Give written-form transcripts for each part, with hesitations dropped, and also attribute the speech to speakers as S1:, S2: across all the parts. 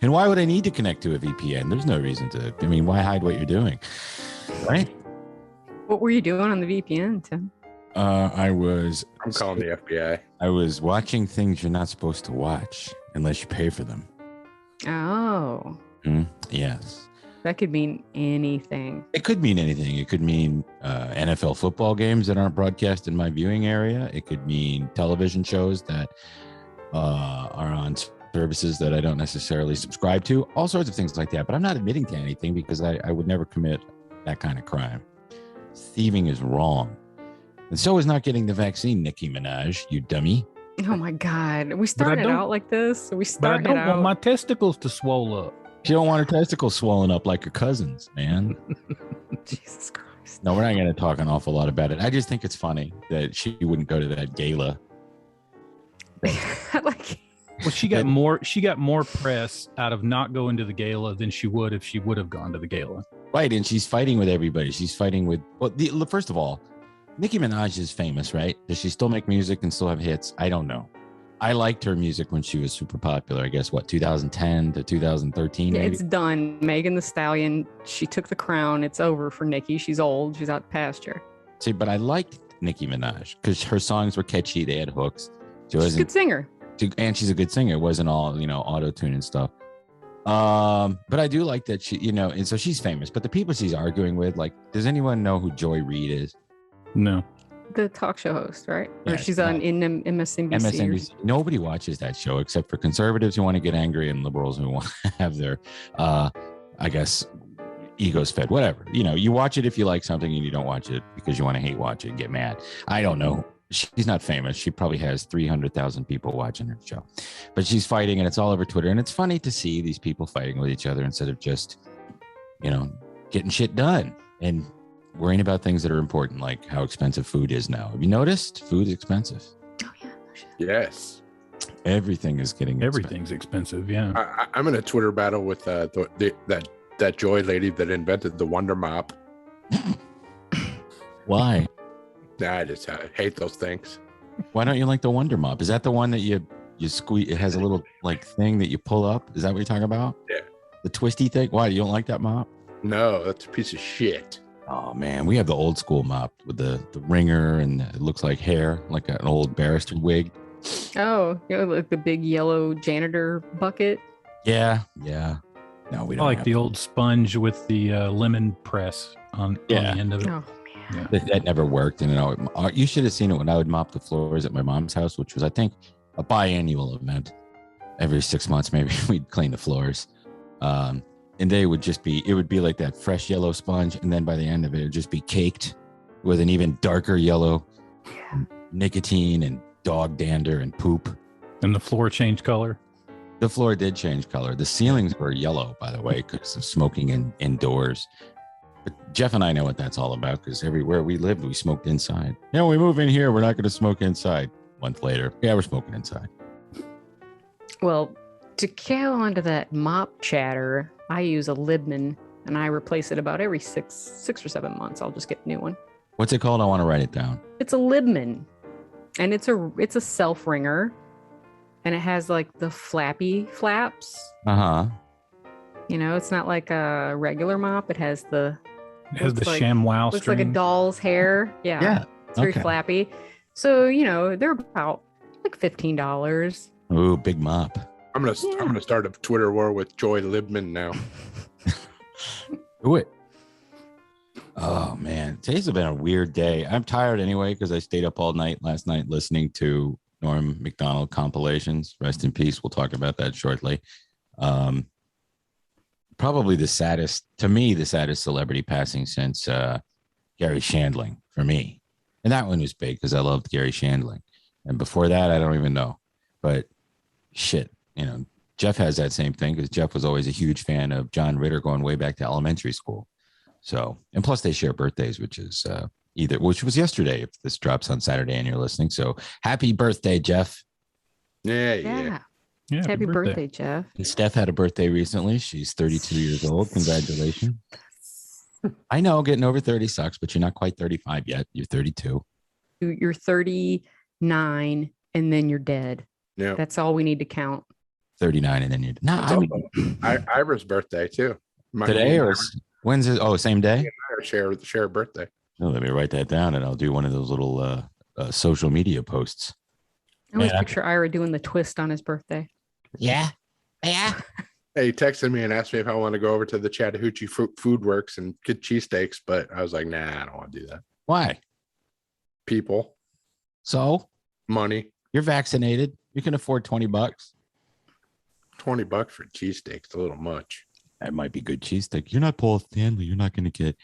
S1: And why would I need to connect to a VPN? There's no reason to. I mean, why hide what you're doing? Right?
S2: What were you doing on the VPN, Tim?
S1: I'm
S3: calling the FBI.
S1: I was watching things you're not supposed to watch unless you pay for them.
S2: Oh.
S1: Yes.
S2: That could mean anything.
S1: It could mean anything. It could mean NFL football games that aren't broadcast in my viewing area. It could mean television shows that are on services that I don't necessarily subscribe to. All sorts of things like that. But I'm not admitting to anything because I would never commit that kind of crime. Thieving is wrong. And so is not getting the vaccine, Nicki Minaj, you dummy.
S2: Oh my God. We started out like this.
S4: But I don't want my testicles to swell up.
S1: She don't want her testicles swollen up like her cousins, man.
S2: Jesus Christ.
S1: No, we're not going to talk an awful lot about it. I just think it's funny that she wouldn't go to that gala.
S4: Well, she got more press out of not going to the gala than she would if she would have gone to the gala.
S1: Right, and she's fighting with everybody. She's fighting with, first of all, Nicki Minaj is famous, right? Does she still make music and still have hits? I don't know. I liked her music when she was super popular. I guess, 2010 to 2013?
S2: Yeah,
S1: maybe?
S2: it's done. Megan Thee Stallion, she took the crown. It's over for Nicki. She's old. She's out the pasture.
S1: See, but I liked Nicki Minaj because her songs were catchy. They had hooks.
S2: She's a good singer.
S1: And she's a good singer. It wasn't all, auto-tune and stuff. But I do like that she, and so she's famous. But the people she's arguing with, does anyone know who Joy Reid is?
S4: No.
S2: The talk show host, right?
S1: Yeah,
S2: or she's on in MSNBC.
S1: MSNBC. Nobody watches that show except for conservatives who want to get angry and liberals who want to have their, egos fed. Whatever. You watch it if you like something and you don't watch it because you want to hate watch it and get mad. I don't know. She's not famous. She probably has 300,000 people watching her show. But she's fighting and it's all over Twitter. And it's funny to see these people fighting with each other instead of just, getting shit done and worrying about things that are important, like how expensive food is now. Have you noticed? Food is expensive.
S2: Oh, yeah.
S3: Yes.
S1: Everything is getting
S4: Everything's expensive, yeah.
S3: I'm in a Twitter battle with that Joy lady that invented the Wonder Mop.
S1: Why?
S3: I just hate those things.
S1: Why don't you like the Wonder Mop? Is that the one that you squeeze? It has a little thing that you pull up. Is that what you're talking about?
S3: Yeah.
S1: The twisty thing? Why? You don't like that mop?
S3: No, that's a piece of shit.
S1: Oh man, we have the old school mop with the ringer and it looks like hair, like an old barrister wig.
S2: Oh, like the big yellow janitor bucket.
S1: Yeah. No, we don't.
S4: I like the old sponge with the lemon press on the end of it.
S2: Oh man,
S1: that never worked. And you should have seen it when I would mop the floors at my mom's house, which was I think a biannual event. Every 6 months, maybe we'd clean the floors. And they would it would be like that fresh yellow sponge. And then by the end of it would just be caked with an even darker yellow nicotine and dog dander and poop.
S4: And the floor changed color.
S1: The floor did change color. The ceilings were yellow, by the way, because of smoking indoors. But Jeff and I know what that's all about because everywhere we lived, we smoked inside. We move in here, we're not going to smoke inside. A month later, we're smoking inside.
S2: Well, to go onto that mop chatter, I use a Libman and I replace it about every six or 7 months. I'll just get a new one.
S1: What's it called? I want to write it down.
S2: It's a Libman, and it's a self wringer, and it has the flappy flaps. It's not like a regular mop. It has the
S4: ShamWow
S2: looks
S4: string.
S2: like a doll's hair. Yeah. It's very flappy. So they're about $15.
S1: Ooh, big mop.
S3: I'm gonna start a Twitter war with Joy Libman now.
S1: Do it. Oh man, today's been a weird day. I'm tired anyway because I stayed up all night last night listening to Norm Macdonald compilations. Rest in peace. We'll talk about that shortly. Probably the saddest celebrity passing since Gary Shandling for me. And that one was big because I loved Gary Shandling. And before that, I don't even know. But shit, Jeff has that same thing because Jeff was always a huge fan of John Ritter going way back to elementary school. So, and plus they share birthdays, which was yesterday if this drops on Saturday and you're listening. So happy birthday, Jeff.
S3: Yeah.
S2: Happy birthday, Jeff.
S1: And Steph had a birthday recently. She's 32 years old. Congratulations. I know getting over 30 sucks, but you're not quite 35 yet. You're 32.
S2: You're 39 and then you're dead.
S3: Yeah.
S2: That's all we need to count.
S1: 39 and then you're
S3: Ira's birthday too.
S1: Today or when's it? Oh, same day?
S3: Share a birthday.
S1: Oh, let me write that down and I'll do one of those little social media posts.
S2: I always picture Ira doing the twist on his birthday.
S1: Yeah.
S3: Hey, he texted me and asked me if I want to go over to the Chattahoochee Food Works and get cheesesteaks, but I was like, nah, I don't want to do that.
S1: Why?
S3: People.
S1: So?
S3: Money.
S1: You're vaccinated. You can afford $20.
S3: $20 for cheesesteaks, a little much.
S1: That might be good cheesesteak. You're not Paul Stanley. You're not going to get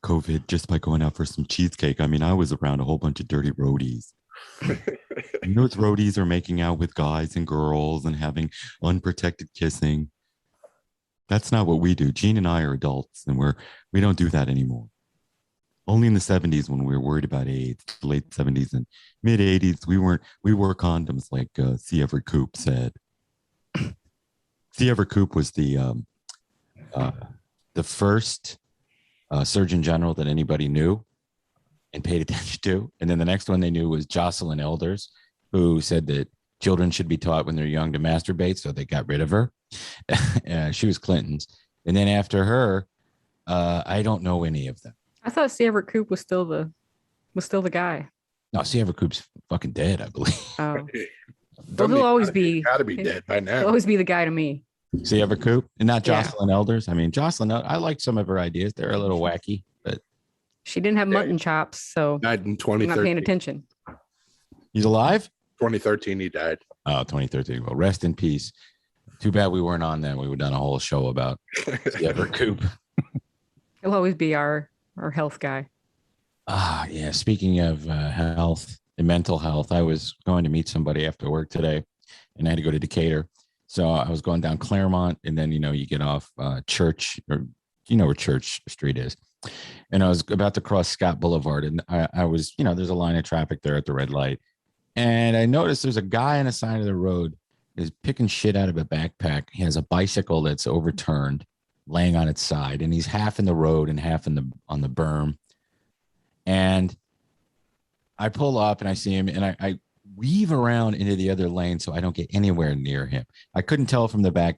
S1: COVID just by going out for some cheesecake. I mean, I was around a whole bunch of dirty roadies. Those roadies are making out with guys and girls and having unprotected kissing. That's not what we do. Gene and I are adults, and we don't do that anymore. Only in the 70s when we were worried about AIDS, late 70s and mid 80s, we wore condoms like C. Everett Koop said. C. Everett Koop was the first Surgeon General that anybody knew and paid attention to. And then the next one they knew was Jocelyn Elders, who said that children should be taught when they're young to masturbate. So they got rid of her. She was Clinton's. And then after her, I don't know any of them.
S2: I thought C. Everett Koop was still the guy.
S1: No, C. Everett Koop's fucking dead, I believe.
S2: Oh. Well, he'll always be
S3: dead by now.
S2: He'll always be the guy to me.
S1: C. Everett Koop and not Jocelyn Elders. I mean, Jocelyn, I like some of her ideas. They're a little wacky, but
S2: she didn't have mutton chops, so
S3: died in 2013.
S2: I'm not paying attention.
S1: He's alive?
S3: 2013, he died.
S1: Oh, 2013. Well, rest in peace. Too bad we weren't on then. We would have done a whole show about C. Everett Koop.
S2: He'll always be our health guy.
S1: Yeah. Speaking of health and mental health, I was going to meet somebody after work today, and I had to go to Decatur. So I was going down Claremont, and then, you get off Church, or where Church Street is. And I was about to cross Scott Boulevard, and I was, there's a line of traffic there at the red light. And I noticed there's a guy on the side of the road is picking shit out of a backpack. He has a bicycle that's overturned, laying on its side, and he's half in the road and half on the berm. And I pull up and I see him, and I weave around into the other lane so I don't get anywhere near him. I couldn't tell from the back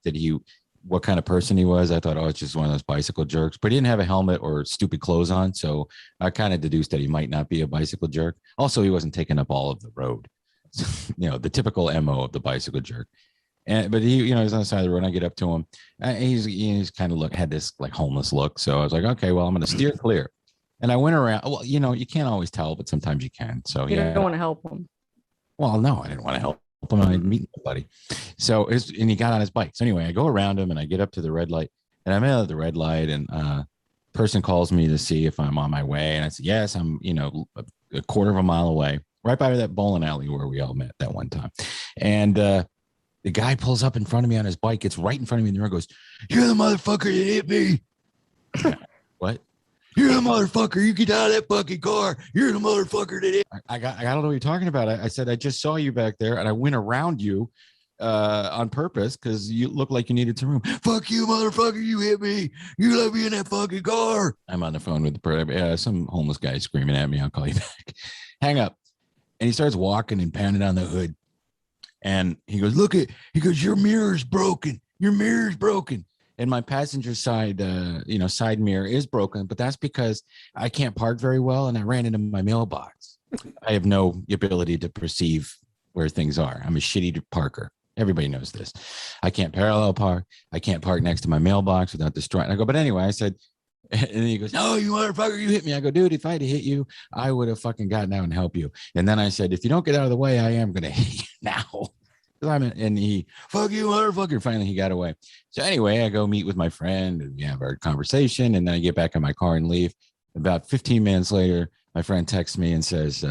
S1: what kind of person he was. I thought, it's just one of those bicycle jerks, but he didn't have a helmet or stupid clothes on. So I kind of deduced that he might not be a bicycle jerk. Also, he wasn't taking up all of the road. The typical MO of the bicycle jerk. But he, he's on the side of the road, and I get up to him. He's kind of had this like homeless look. So I was like, okay, well, I'm going to steer clear. And I went around. Well, you can't always tell, but sometimes you can. So
S2: you don't want to help him.
S1: Well, no, I didn't want to help him. I'd meet nobody. So and he got on his bike. So anyway, I go around him and I get up to the red light, and I'm at the red light, and person calls me to see if I'm on my way. And I said, yes, I'm, a quarter of a mile away, right by that bowling alley where we all met that one time. And the guy pulls up in front of me on his bike, gets right in front of me, and the road goes, "You're the motherfucker that hit me." What? "You're the motherfucker. You get out of that fucking car. You're the motherfucker that hit." I don't know what you're talking about. I said, I just saw you back there, and I went around you on purpose because you looked like you needed some room. "Fuck you, motherfucker. You hit me. You let me in that fucking car." I'm on the phone with some homeless guy screaming at me. "I'll call you back." Hang up. And he starts walking and pounding on the hood. And he goes, he goes, "Your mirror's broken. Your mirror's broken." And my passenger side, side mirror is broken, but that's because I can't park very well, and I ran into my mailbox. I have no ability to perceive where things are. I'm a shitty parker. Everybody knows this. I can't parallel park. I can't park next to my mailbox without destroying. I go, but anyway, I said, and then he goes, "No, you motherfucker, you hit me." I go, "Dude, if I had hit you, I would have fucking gotten out and helped you." And then I said, "If you don't get out of the way, I am going to hit you now." And he, "Fuck you, motherfucker." Finally, he got away. So anyway, I go meet with my friend, and we have our conversation, and then I get back in my car and leave. About 15 minutes later, my friend texts me and says,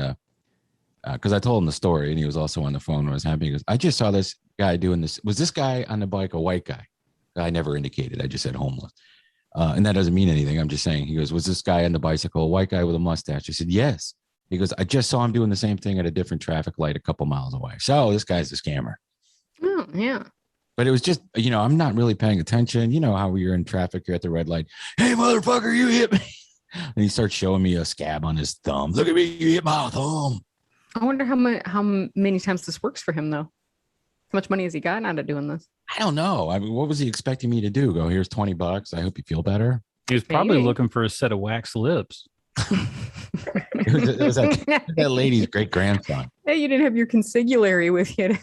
S1: because I told him the story and he was also on the phone when I was happy. He goes, I just saw this guy doing this. Was this guy on the bike a white guy? I never indicated. I just said homeless. And that doesn't mean anything. I'm just saying. He goes, was this guy on the bicycle a white guy with a mustache? I said, yes. He goes, I just saw him doing the same thing at a different traffic light a couple miles away. So this guy's a scammer.
S2: Oh, yeah.
S1: But it was just, I'm not really paying attention. You know how you're in traffic, you're at the red light. Hey, motherfucker, you hit me. And he starts showing me a scab on his thumb. Look at me, you hit my thumb.
S2: I wonder how many times this works for him, though. How much money has he gotten out of doing this?
S1: I don't know. I mean, what was he expecting me to do? Go, here's $20. I hope you feel better.
S4: He was probably looking for a set of wax lips.
S1: it was that lady's great grandson.
S2: Hey, you didn't have your consigliere with you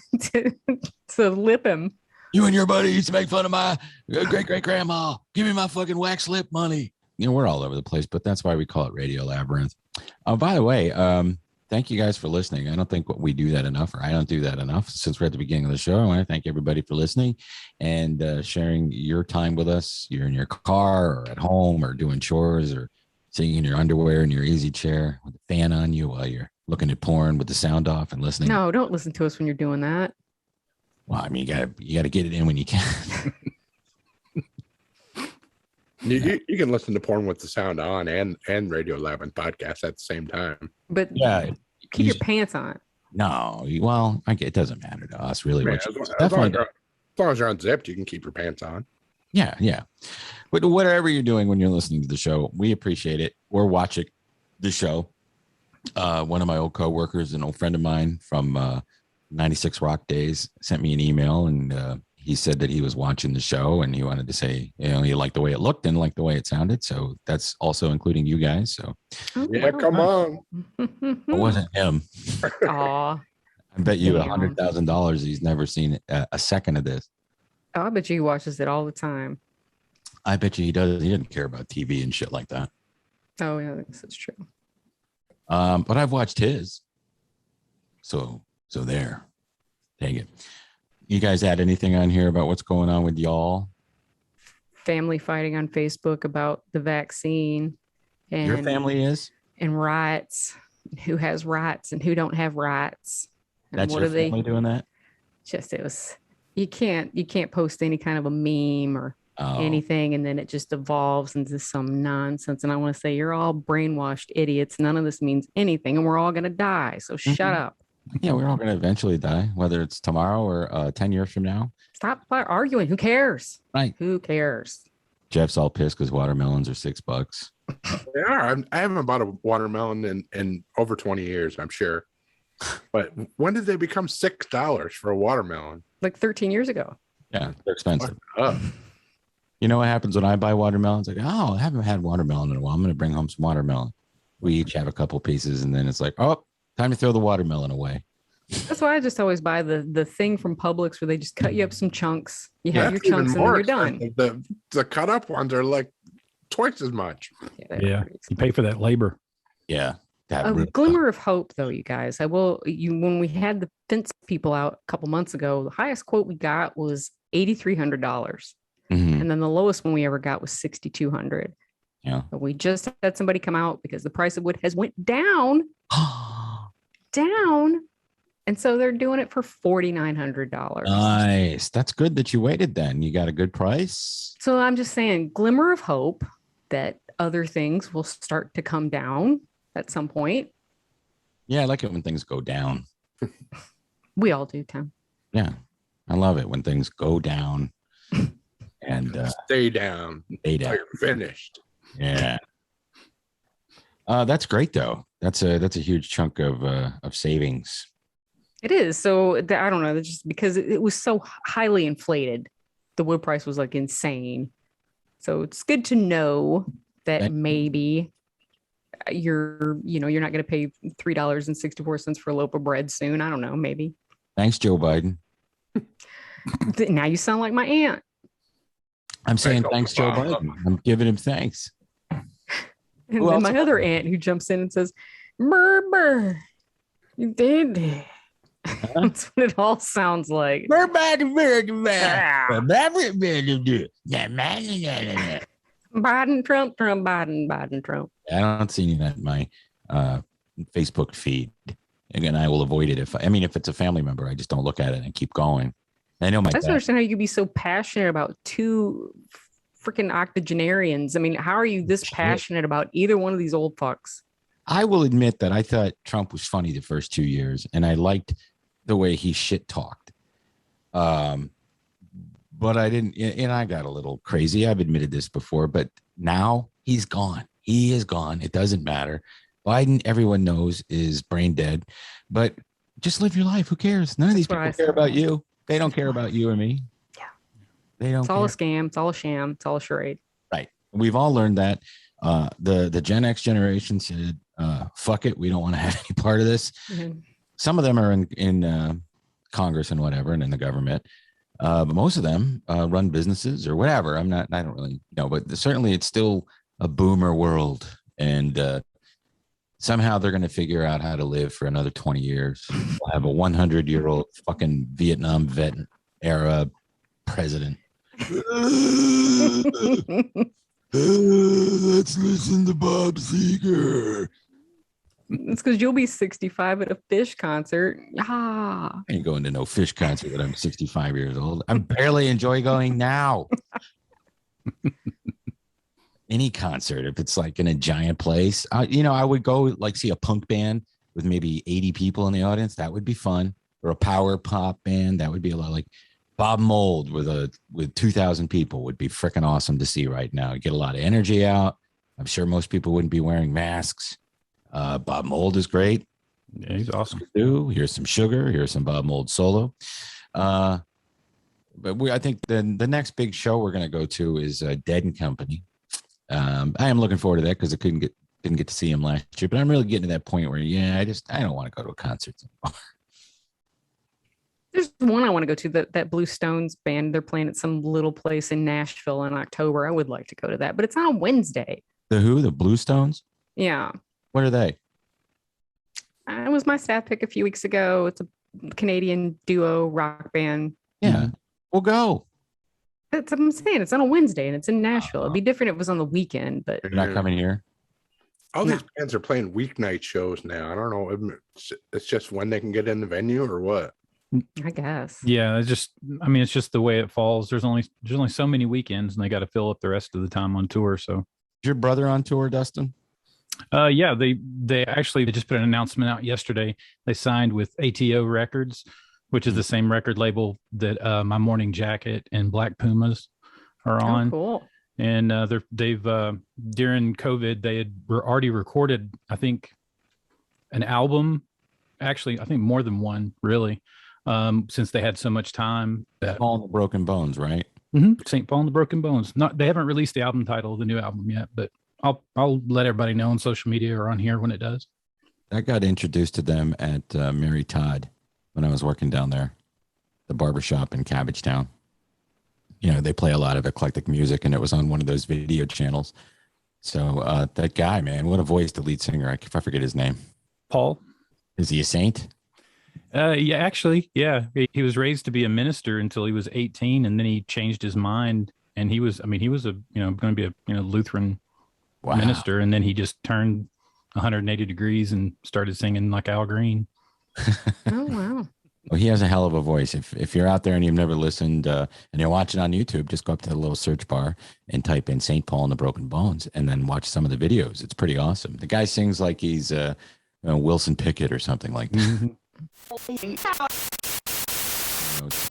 S2: to lip him.
S1: You and your buddy used to make fun of my great grandma. Give me my fucking wax lip money. We're all over the place, but that's why we call it Radio Labyrinth. Oh, by the way, thank you guys for listening. I don't think we do that enough, or I don't do that enough since we're at the beginning of the show. I want to thank everybody for listening and sharing your time with us. You're in your car or at home or doing chores or sitting in your underwear in your easy chair with a fan on you while you're looking at porn with the sound off and listening.
S2: No, don't listen to us when you're doing that.
S1: Well, I mean, you gotta get it in when you can.
S3: You can listen to porn with the sound on and Radio Labyrinth podcast at the same time.
S2: But yeah, keep your pants on.
S1: No, well, it doesn't matter to us really.
S3: Man, as long as you're unzipped, you can keep your pants on.
S1: Yeah. But whatever you're doing when you're listening to the show, we appreciate it. We're watching the show. One of my old coworkers, an old friend of mine from 96 Rock Days, sent me an email and he said that he was watching the show and he wanted to say, he liked the way it looked and liked the way it sounded. So that's also including you guys. So
S3: yeah, come on.
S1: It wasn't him.
S2: Aw.
S1: I bet you $100,000 he's never seen a second of this.
S2: Oh, I bet you he watches it all the time.
S1: I bet you he does. He doesn't care about TV and shit like that.
S2: Oh, yeah, I guess that's true.
S1: But I've watched his. So there. Dang it. You guys add anything on here about what's going on with y'all?
S2: Family fighting on Facebook about the vaccine. And
S1: your family is?
S2: And rights. Who has rights and who don't have rights. And
S1: that's your family doing that?
S2: You can't post any kind of a meme or anything, and then it just evolves into some nonsense. And I want to say, you're all brainwashed idiots. None of this means anything, and we're all going to die. So shut up.
S1: Yeah, we're all going to eventually die, whether it's tomorrow or 10 years from now.
S2: Stop arguing. Who cares?
S1: Right.
S2: Who cares?
S1: Jeff's all pissed because watermelons are $6.
S3: They are. I haven't bought a watermelon in over 20 years, I'm sure. But when did they become $6 for a watermelon?
S2: Like 13 years ago.
S1: Yeah, they're expensive. You know what happens when I buy watermelons? Like, I haven't had watermelon in a while. I'm going to bring home some watermelon. We each have a couple pieces, and then it's like, time to throw the watermelon away.
S2: That's why I just always buy the thing from Publix where they just cut you up some chunks. You have your chunks and then you're done.
S3: The cut up ones are like twice as much.
S4: Yeah, you pay for that labor.
S1: Yeah.
S2: A glimmer of hope, though, you guys. When we had the fence people out a couple months ago, the highest quote we got was $8,300.
S1: Mm-hmm.
S2: And then the lowest one we ever got was $6,200.
S1: Yeah.
S2: But we just had somebody come out because the price of wood has went down. And so they're doing it for $4,900.
S1: Nice. That's good that you waited then. You got a good price.
S2: So I'm just saying, glimmer of hope that other things will start to come down at some point.
S1: Yeah, I like it when things go down.
S2: We all do, Tim.
S1: Yeah. I love it when things go down and
S3: stay down. You're finished.
S1: Yeah. That's great though. That's a huge chunk of savings.
S2: It is. So I don't know. Just because it was so highly inflated, the wood price was like insane. So it's good to know that maybe you're not going to pay $3.64 for a loaf of bread soon. I don't know. Maybe.
S1: Thanks, Joe Biden.
S2: Now you sound like my aunt.
S1: I'm saying thanks, Joe Biden. I'm giving him thanks.
S2: And then my other aunt who jumps in and says, "Burr, you did." That's what it all sounds like. Biden, Trump.
S1: I don't see any of that in my Facebook feed. Again, I will avoid it if it's a family member. I just don't look at it and keep going. I know my.
S2: I just don't understand how you could be so passionate about two freaking octogenarians. I mean, how are you this passionate about either one of these old fucks?
S1: I will admit that I thought Trump was funny the first 2 years, and I liked the way he shit talked. But I didn't, and I got a little crazy. I've admitted this before, but now he's gone. He is gone. It doesn't matter. Biden, everyone knows, is brain dead, but just live your life. Who cares? None of these people care about you. They don't care about you or me.
S2: Yeah.
S1: They don't.
S2: It's all a scam. It's all a sham. It's all a charade.
S1: Right. We've all learned that. The Gen X generation said, fuck it. We don't want to have any part of this. Mm-hmm. Some of them are in Congress and whatever, and in the government. But most of them run businesses or whatever. I don't really know, but certainly it's still a boomer world. And somehow they're going to figure out how to live for another 20 years. We'll have a 100-year-old fucking Vietnam vet era president. Let's listen to Bob Seger.
S2: It's because you'll be 65 at a Fish concert. Ah.
S1: I ain't going to no Fish concert when I'm 65 years old. I barely enjoy going now. Any concert, if it's like in a giant place, I would go like see a punk band with maybe 80 people in the audience. That would be fun. Or a power pop band. That would be a lot. Like Bob Mould with 2,000 people would be freaking awesome to see right now. Get a lot of energy out. I'm sure most people wouldn't be wearing masks. Bob Mould is great.
S4: Yeah, he's awesome.
S1: Here's some Sugar. Here's some Bob Mould solo. But I think the next big show we're going to go to is Dead and Company. I am looking forward to that because I didn't get to see him last year. But I'm really getting to that point where I don't want to go to a concert anymore.
S2: There's one I want to go to, that Blue Stones band. They're playing at some little place in Nashville in October. I would like to go to that, but it's on a Wednesday.
S1: The who? The Blue Stones?
S2: Yeah.
S1: What are they?
S2: It was my staff pick a few weeks ago. It's a Canadian duo rock band.
S1: Yeah, we'll go.
S2: That's what I'm saying. It's on a Wednesday and it's in Nashville. It'd be different if it was on the weekend, but
S1: you're not coming here.
S3: All these bands are playing weeknight shows now. I don't know. It's just when they can get in the venue or what.
S2: I guess.
S4: Yeah, it's just the way it falls. There's only so many weekends, and they got to fill up the rest of the time on tour. So,
S1: is your brother on tour, Dustin?
S4: Yeah, they just put an announcement out yesterday. They signed with ATO Records, which is the same record label that My Morning Jacket and Black Pumas are on.
S2: Oh, cool.
S4: And they've during COVID they had already recorded, I think, an album. Actually, I think more than one, really. Since they had so much time.
S1: St. Paul and the Broken Bones, right?
S4: Mm-hmm. St. Paul and the Broken Bones. They haven't released the album title of the new album yet, but I'll let everybody know on social media or on here when it does.
S1: I got introduced to them at Mary Todd when I was working down there, the barbershop in Cabbagetown. They play a lot of eclectic music, and it was on one of those video channels. So that guy, man, what a voice, the lead singer. I forget his name.
S4: Paul.
S1: Is he a saint?
S4: Yeah, actually, yeah. He was raised to be a minister until he was 18, and then he changed his mind. And he was going to be a Lutheran minister, and then he just turned 180 degrees and started singing like Al Green.
S2: Oh wow!
S1: Well, he has a hell of a voice. If you're out there and you've never listened and you're watching on YouTube, just go up to the little search bar and type in St. Paul and the Broken Bones, and then watch some of the videos. It's pretty awesome. The guy sings like he's Wilson Pickett or something like that. Mm-hmm.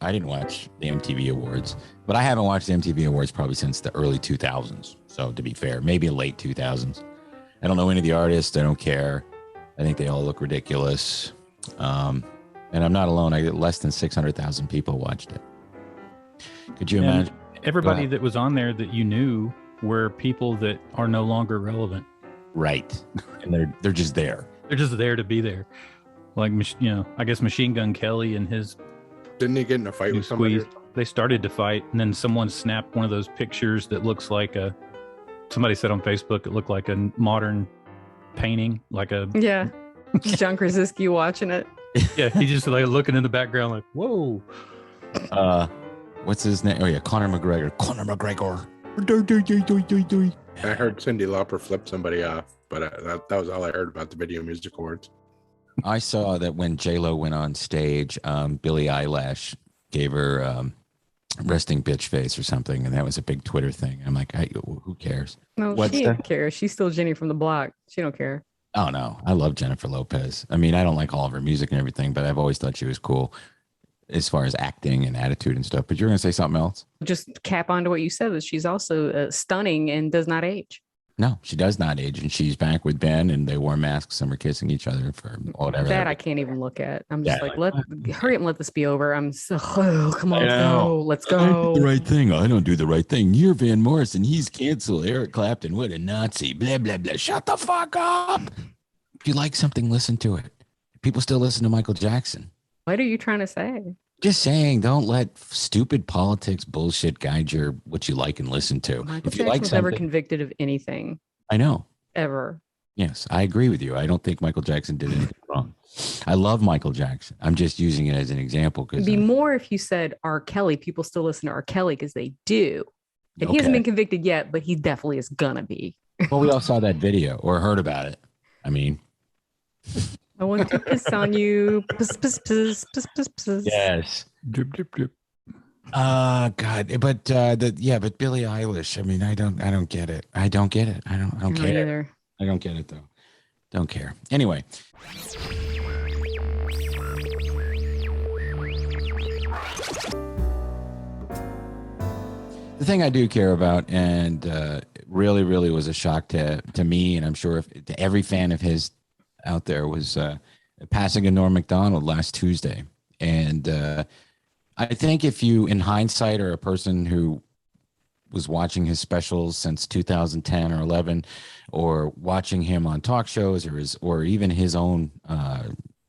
S1: I didn't watch the MTV Awards, but I haven't watched the MTV Awards probably since the early 2000s. So to be fair, maybe late 2000s. I don't know any of the artists. I don't care. I think they all look ridiculous. And I'm not alone. I get less than 600,000 people watched it. Could you imagine?
S4: Everybody that was on there that you knew were people that are no longer relevant.
S1: Right. And they're just there.
S4: They're just there to be there. Like, I guess Machine Gun Kelly and his...
S3: Didn't he get in a fight with somebody?
S4: They started to fight, and then someone snapped one of those pictures that looks like somebody said on Facebook, it looked like a modern painting, like a...
S2: Yeah. John Krasinski watching it.
S4: Yeah, he's just like looking in the background like, whoa.
S1: What's his name? Oh, yeah, Conor McGregor.
S3: I heard Cyndi Lauper flip somebody off. but that was all I heard about the Video Music Awards.
S1: I saw that when J-Lo went on stage, Billie Eilish gave her resting bitch face or something, and that was a big Twitter thing. I'm like, who cares?
S2: No, she didn't care. She's still Jenny from the block. She don't care.
S1: Oh no, I love Jennifer Lopez. I mean, I don't like all of her music and everything, but I've always thought she was cool as far as acting and attitude and stuff. But you're gonna say something else?
S2: Just cap onto what you said, that she's also stunning and does not age.
S1: No, she does not age, and she's back with Ben, and they wore masks and were kissing each other for whatever.
S2: That I can't even look at. I'm just hurry up and let this be over. I'm so come on, let's go.
S1: I do the right thing. I don't do the right thing. You're Van Morrison. He's canceled. Eric Clapton, what a Nazi. Blah blah blah. Shut the fuck up. If you like something, listen to it. People still listen to Michael Jackson.
S2: What are you trying to say?
S1: Just saying, don't let stupid politics bullshit guide your what you like and listen to.
S2: Michael
S1: if you
S2: Jackson
S1: like
S2: was
S1: something,
S2: never convicted of anything.
S1: I know.
S2: Ever.
S1: Yes, I agree with you. I don't think Michael Jackson did anything wrong. I love Michael Jackson. I'm just using it as an example because
S2: it'd be more if you said R. Kelly. People still listen to R. Kelly because they do. And he hasn't been convicted yet, but he definitely is gonna be.
S1: Well, we all saw that video or heard about it. I mean,
S2: I want to piss on you. Piss, piss, piss, piss, piss, piss.
S1: Yes.
S4: Drip, drip, drip.
S1: God, but but Billie Eilish. I mean, I don't get it. I don't get it. I don't care.
S2: Either.
S1: I don't get it though. Don't care. Anyway. The thing I do care about, and really was a shock to me, and I'm sure to every fan of his out there, was passing of Norm Macdonald last Tuesday. And I think if you, in hindsight, are a person who was watching his specials since 2010 or 11, or watching him on talk shows, or even his own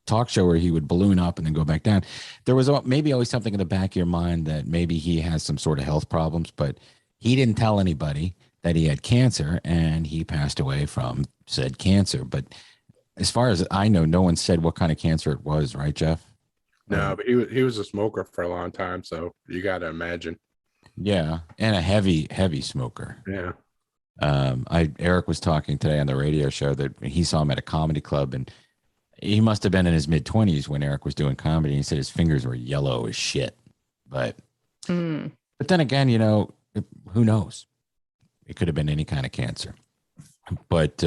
S1: talk show where he would balloon up and then go back down, there was maybe always something in the back of your mind that maybe he has some sort of health problems, but he didn't tell anybody that he had cancer, and he passed away from said cancer. But as far as I know, no one said what kind of cancer it was, right, Jeff?
S3: No, but he was a smoker for a long time, so you got to imagine.
S1: Yeah, and a heavy smoker.
S3: Yeah.
S1: Eric was talking today on the radio show that he saw him at a comedy club, and he must have been in his mid-20s when Eric was doing comedy. He said his fingers were yellow as shit. But then again, who knows? It could have been any kind of cancer. But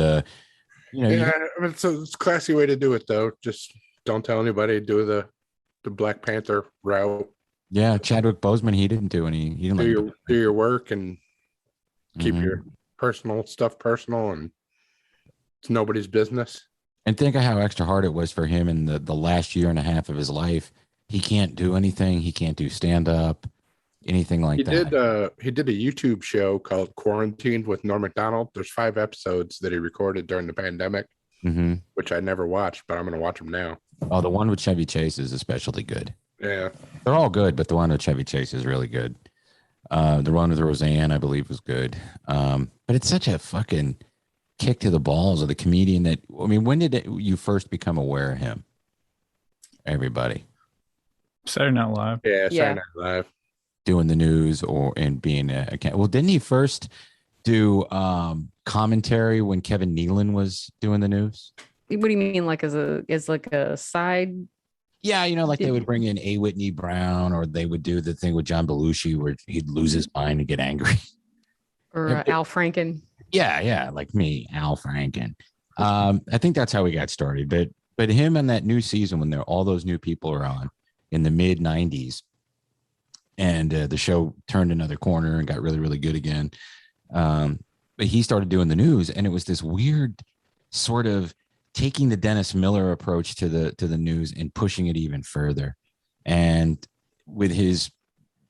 S3: it's a classy way to do it, though. Just don't tell anybody. Do the Black Panther route.
S1: Yeah, Chadwick Boseman, he didn't do any. He didn't
S3: do your work and keep your personal stuff personal, and it's nobody's business.
S1: And think of how extra hard it was for him in the last year and a half of his life. He can't do anything. He can't do stand up, anything like that.
S3: He did a YouTube show called Quarantined with Norm Macdonald. There's 5 episodes that he recorded during the pandemic, which I never watched, but I'm going to watch them now.
S1: Oh, the one with Chevy Chase is especially good.
S3: Yeah.
S1: They're all good, but the one with Chevy Chase is really good. The one with Roseanne, I believe, was good. But it's such a fucking kick to the balls of the comedian that, I mean, when did you first become aware of him? Everybody.
S4: Saturday Night Live.
S3: Yeah, Saturday Night Live.
S1: Doing the news and being well, didn't he first do commentary when Kevin Nealon was doing the news?
S2: What do you mean, like as a side?
S1: Yeah, like they would bring in A. Whitney Brown, or they would do the thing with John Belushi where he'd lose his mind and get angry.
S2: Or Al Franken.
S1: Yeah, like me, Al Franken. I think that's how we got started. But him in that new season when all those new people are on in the mid 90s, and the show turned another corner and got really, really good again. But he started doing the news, and it was this weird sort of taking the Dennis Miller approach to the news and pushing it even further. And with his,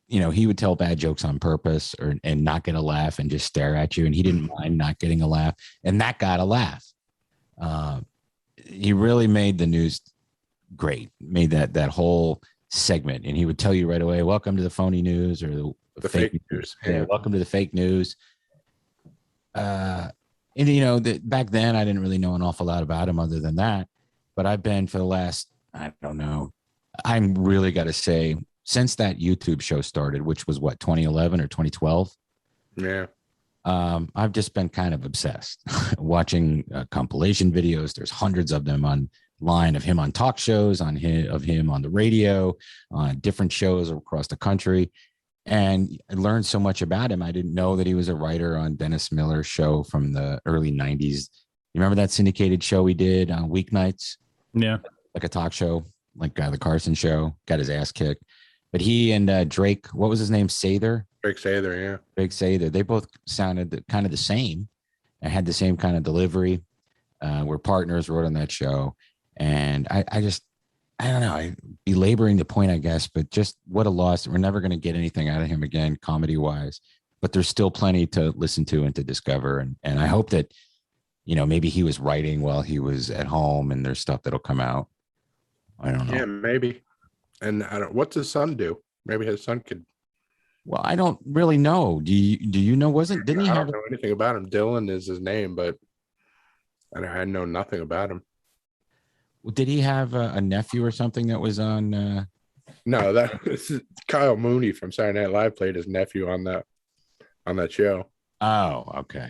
S1: he would tell bad jokes on purpose and not get a laugh and just stare at you. And he didn't mind not getting a laugh, and that got a laugh. He really made the news great, made that whole segment. And he would tell you right away, welcome to the phony news, or the fake news. Yeah, welcome to the fake news. And back then I didn't really know an awful lot about him other than that, but I've been for the last, I don't know, I'm really got to say, since that YouTube show started, which was 2011 or 2012.
S3: Yeah.
S1: I've just been kind of obsessed watching compilation videos. There's hundreds of them online of him on talk shows, of him on the radio, on different shows across the country. And I learned so much about him. I didn't know that he was a writer on Dennis Miller's show from the early 90s. You remember that syndicated show he did on weeknights?
S4: Yeah.
S1: Like a talk show, like the Carson show, got his ass kicked. But he and Drake, what was his name? Sather?
S3: Drake Sather, yeah.
S1: Drake Sather. They both sounded kind of the same and had the same kind of delivery. We're partners, wrote on that show. And I don't know, I belaboring the point, I guess, but just what a loss. We're never going to get anything out of him again, comedy wise, but there's still plenty to listen to and to discover. And I hope that, maybe he was writing while he was at home and there's stuff that'll come out. I don't know.
S3: Yeah, maybe. And what's his son do? Maybe his son could.
S1: Well, I don't really know. Do you know? Didn't he
S3: I
S1: have
S3: don't know anything about him. Dylan is his name, but I know nothing about him.
S1: Did he have a nephew or something that was on?
S3: No, this is Kyle Mooney from Saturday Night Live played his nephew on that show.
S1: Oh, okay.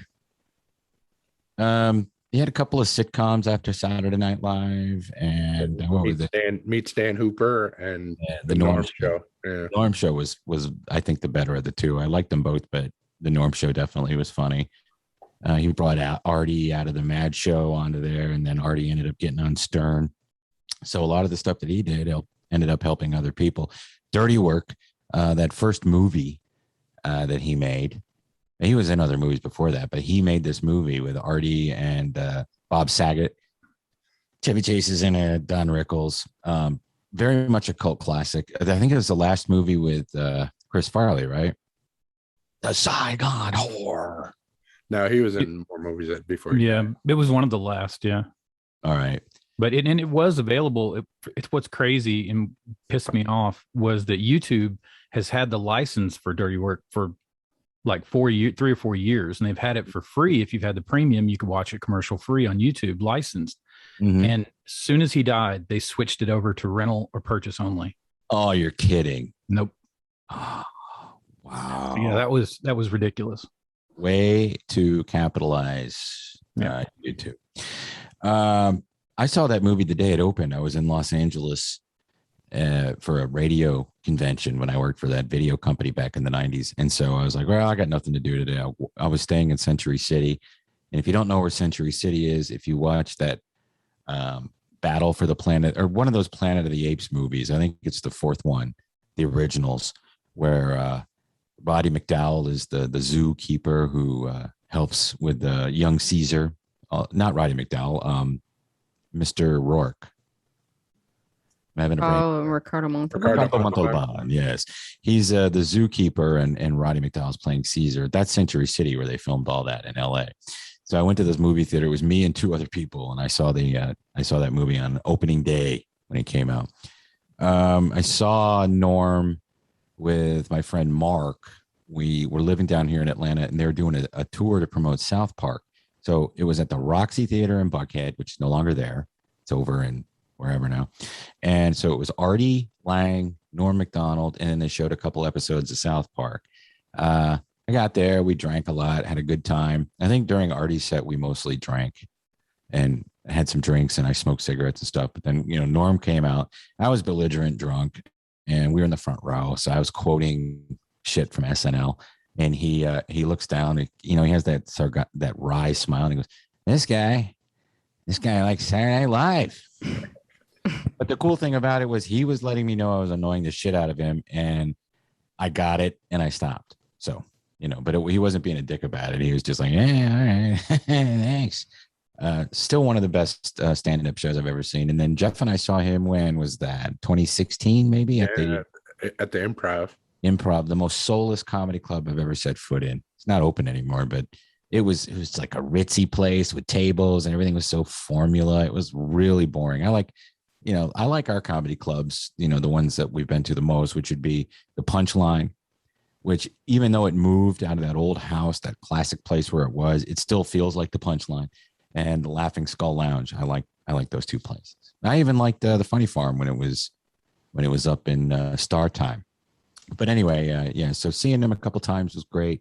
S1: He had a couple of sitcoms after Saturday Night Live, and what was it?
S3: Meet Stan Hooper and
S1: the Norm
S3: Show. Yeah.
S1: Norm Show was I think the better of the two. I liked them both, but the Norm Show definitely was funny. He brought out Artie out of the Mad Show onto there, and then Artie ended up getting on Stern. So a lot of the stuff that he did ended up helping other people. Dirty Work, that first movie that he made. He was in other movies before that, but he made this movie with Artie and Bob Saget. Chevy Chase is in it, Don Rickles. Very much a cult classic. I think it was the last movie with Chris Farley, right? The Saigon Horror.
S3: No, he was in more movies before.
S4: Yeah, it was one of the last. Yeah.
S1: All right.
S4: But it was available. It's what's crazy and pissed me off was that YouTube has had the license for Dirty Work for like 3 or 4 years, and they've had it for free. If you've had the premium, you could watch it commercial free on YouTube, licensed. Mm-hmm. And as soon as he died, they switched it over to rental or purchase only.
S1: Oh, you're kidding.
S4: Nope.
S1: Oh, wow.
S4: Yeah, that was ridiculous.
S1: Way to capitalize YouTube. I saw that movie the day it opened. I was in Los Angeles for a radio convention when I worked for that video company back in the 90s. And so I was like, well, I got nothing to do today. I was staying in Century City. And if you don't know where Century City is, if you watch that Battle for the Planet, or one of those Planet of the Apes movies, I think it's the fourth one, the originals, where Roddy McDowell is the zookeeper who helps with young Caesar. Not Roddy McDowell, Mr. Rourke. I'm having a brain.
S2: Ricardo Montalban.
S1: Yes, he's the zookeeper, and Roddy McDowell's playing Caesar. That's Century City where they filmed all that in L.A. So I went to this movie theater. It was me and 2 other people, and I saw that movie on opening day when it came out. I saw Norm with my friend Mark. We were living down here in Atlanta, and they were doing a tour to promote South Park. So it was at the Roxy Theater in Buckhead, which is no longer there. It's over in wherever now. And so it was Artie Lang, Norm Macdonald, and then they showed a couple episodes of South Park. I got there. We drank a lot, had a good time. I think during Artie's set, we mostly drank and had some drinks, and I smoked cigarettes and stuff. But then, Norm came out. I was belligerent drunk, and we were in the front row. So I was quoting shit from SNL. And he looks down, he has that wry smile, and he goes, this guy likes Saturday Night Live. But the cool thing about it was he was letting me know I was annoying the shit out of him, and I got it, and I stopped. So, but he wasn't being a dick about it. He was just like, yeah, all right, thanks. Still one of the best stand-up shows I've ever seen. And then Jeff and I saw him, when was that? 2016, maybe?
S3: Yeah, at the Improv,
S1: the most soulless comedy club I've ever set foot in. It's not open anymore, but it was like a ritzy place with tables, and everything was so formula. It was really boring. I like our comedy clubs, the ones that we've been to the most, which would be the Punchline, which even though it moved out of that old house, that classic place where it was, it still feels like the Punchline, and the Laughing Skull Lounge. I like those 2 places. I even liked the Funny Farm when it was up in Star Time. But anyway, so seeing him a couple times was great.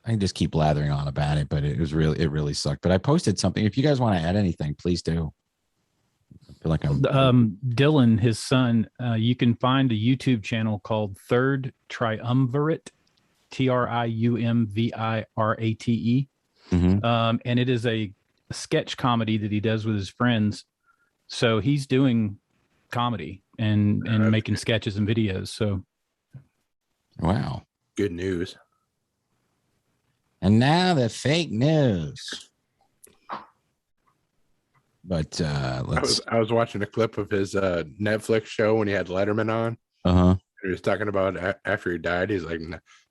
S1: I just keep blathering on about it, but it really sucked. But I posted something. If you guys want to add anything, please do. I feel like I'm
S4: Dylan, his son. You can find a YouTube channel called Third Triumvirate, Triumvirate. And it is a sketch comedy that he does with his friends. So he's doing comedy and making sketches and videos. So,
S1: wow,
S3: good news.
S1: And now the fake news. But I
S3: was watching a clip of his Netflix show when he had Letterman on. He was talking about after he died. He's like,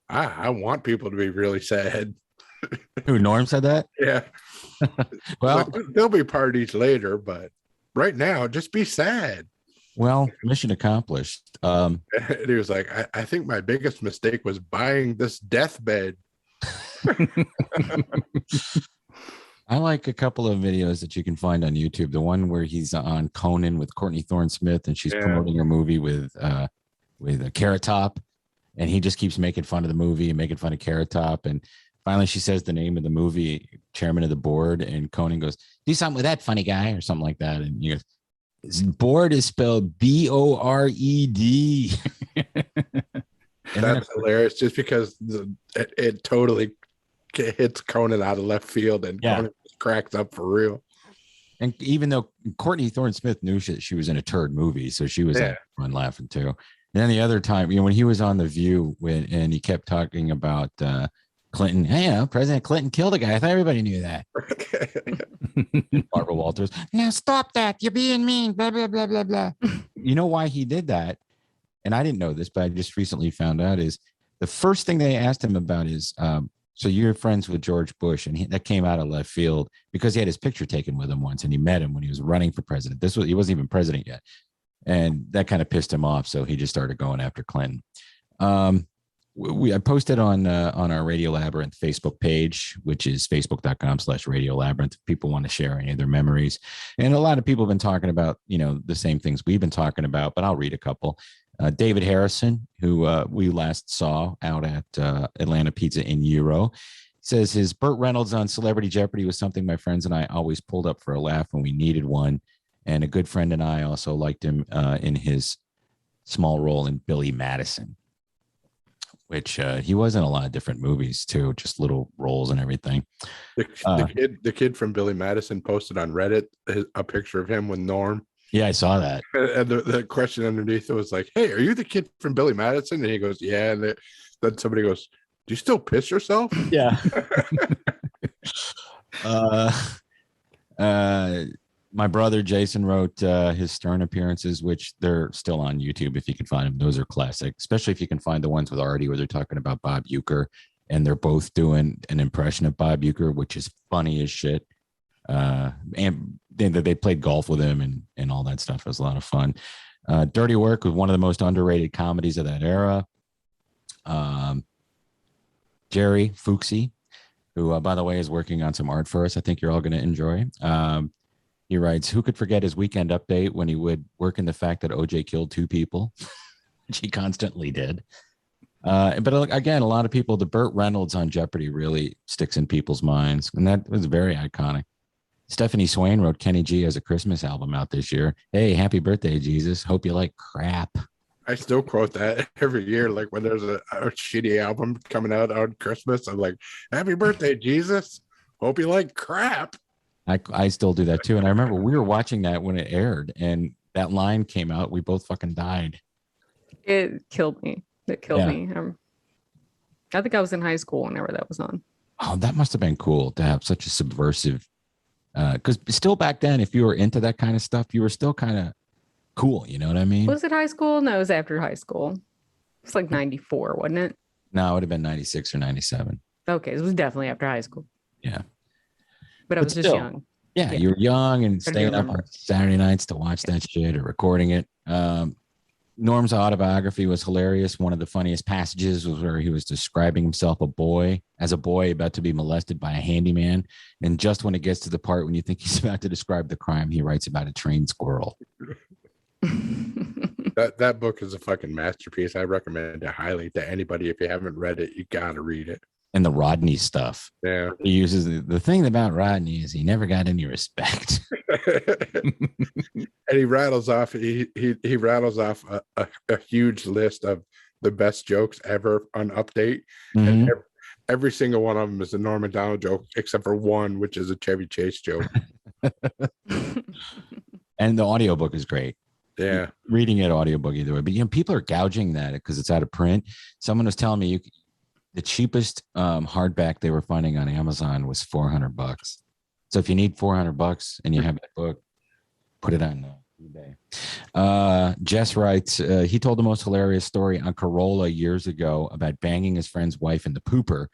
S3: I want people to be really sad.
S1: Who, Norm said that?
S3: Yeah. Well, like, there'll be parties later, but right now, just be sad.
S1: Well, mission accomplished.
S3: And he was like, I think my biggest mistake was buying this deathbed.
S1: I like a couple of videos that you can find on YouTube. The one where he's on Conan with Courtney Thorne-Smith, and she's promoting her movie with a Carrot Top, and he just keeps making fun of the movie and making fun of Carrot Top. And finally, she says the name of the movie, chairman of the board, and Conan goes, "Do something with that, funny guy," or something like that. And he goes, "Board is spelled B-O-R-E-D."
S3: That's hilarious, just because it totally hits Conan out of left field, and Conan just cracks up for real.
S1: And even though Courtney Thorne-Smith knew she was in a turd movie, so she was fun laughing too. And then the other time, when he was on The View, and he kept talking about Clinton, hey, President Clinton killed a guy. I thought everybody knew that. Barbara Walters, now stop that. You're being mean. Blah blah blah blah blah. You know why he did that? And I didn't know this, but I just recently found out, is the first thing they asked him about is, so you're friends with George Bush, and that came out of left field because he had his picture taken with him once, and he met him when he was running for president. He wasn't even president yet, and that kind of pissed him off. So he just started going after Clinton. I posted on our Radio Labyrinth Facebook page, which is facebook.com/Radio Labyrinth. If people want to share any of their memories, and a lot of people have been talking about the same things we've been talking about, but I'll read a couple. David Harrison, who we last saw out at Atlanta Pizza in Euro, says his Burt Reynolds on Celebrity Jeopardy was something my friends and I always pulled up for a laugh when we needed one. And a good friend and I also liked him in his small role in Billy Madison, which he was in a lot of different movies too, just little roles and everything.
S3: The kid from Billy Madison posted on Reddit a picture of him with Norm.
S1: Yeah, I saw that.
S3: And the question underneath it was like, "Hey, are you the kid from Billy Madison?" And he goes, "Yeah." And then somebody goes, "Do you still piss yourself?"
S1: Yeah. My brother Jason wrote his Stern appearances, which they're still on YouTube if you can find them. Those are classic, especially if you can find the ones with Artie where they're talking about Bob Uecker, and they're both doing an impression of Bob Uecker, which is funny as shit. And they played golf with him and all that stuff. It was a lot of fun. Dirty Work was one of the most underrated comedies of that era. Jerry Fuchsie, who, by the way, is working on some art for us. I think you're all going to enjoy. He writes, who could forget his Weekend Update when he would work in the fact that OJ killed 2 people, which he constantly did. But again, a lot of people, the Burt Reynolds on Jeopardy really sticks in people's minds, and that was very iconic. Stephanie Swain wrote Kenny G has a Christmas album out this year. Hey, happy birthday, Jesus. Hope you like crap.
S3: I still quote that every year. Like when there's a shitty album coming out on Christmas, I'm like, happy birthday, Jesus. Hope you like crap.
S1: I still do that too. And I remember we were watching that when it aired and that line came out. We both fucking died.
S2: It killed me. It killed me. I think I was in high school whenever that was on.
S1: Oh, that must have been cool to have such a subversive, because still back then, if you were into that kind of stuff, you were still kind of cool. You know what I mean?
S2: Was it high school? No, it was after high school. It's like 94, wasn't it?
S1: No, it would have been 96 or 97.
S2: Okay, it was definitely after high school.
S1: Yeah.
S2: But I was just young.
S1: Yeah, you were young and staying up on Saturday nights to watch that shit or recording it. Norm's autobiography was hilarious. One of the funniest passages was where he was describing himself as a boy about to be molested by a handyman. And just when it gets to the part when you think he's about to describe the crime, he writes about a trained squirrel.
S3: That book is a fucking masterpiece. I recommend it highly to anybody. If you haven't read it, you got to read it.
S1: And the Rodney stuff.
S3: Yeah.
S1: He uses the thing about Rodney is he never got any respect.
S3: And he rattles off a huge list of the best jokes ever on Update.
S1: Mm-hmm.
S3: And every single one of them is a Norm Macdonald joke, except for one, which is a Chevy Chase joke.
S1: And the audiobook is great.
S3: Yeah.
S1: Reading it audiobook either way. But people are gouging that because it's out of print. Someone was telling me the cheapest hardback they were finding on Amazon was $400. So if you need $400 and you have that book, put it on eBay. Jess writes, he told the most hilarious story on Corolla years ago about banging his friend's wife in the pooper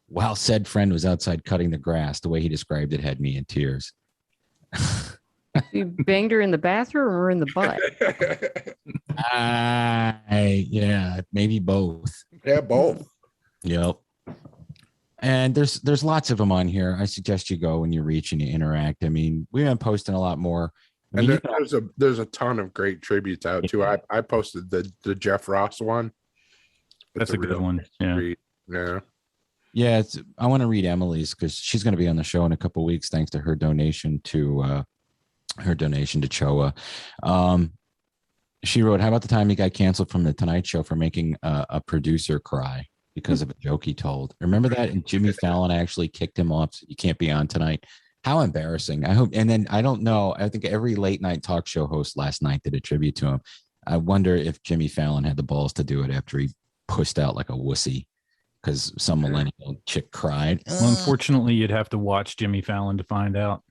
S1: while said friend was outside cutting the grass. The way he described it had me in tears.
S2: You banged her in the bathroom or in the butt?
S1: Yeah, maybe both.
S3: Yeah, both.
S1: Yep. And there's lots of them on here. I suggest you go and you reach and you interact. I mean, we've been posting a lot more. I mean,
S3: there's a ton of great tributes out too. I posted the Jeff Ross one.
S4: That's a good one. Yeah.
S3: Yeah.
S1: Yeah. I want to read Emily's because she's going to be on the show in a couple of weeks thanks to her donation to Choa. She wrote, how about the time he got canceled from the Tonight Show for making a producer cry because of a joke he told? Remember that? And Jimmy Fallon actually kicked him off. You can't be on tonight. How embarrassing. I hope. And then I don't know. I think every late night talk show host last night did a tribute to him. I wonder if Jimmy Fallon had the balls to do it after he pushed out like a wussy because some millennial chick cried.
S4: Well, unfortunately, you'd have to watch Jimmy Fallon to find out.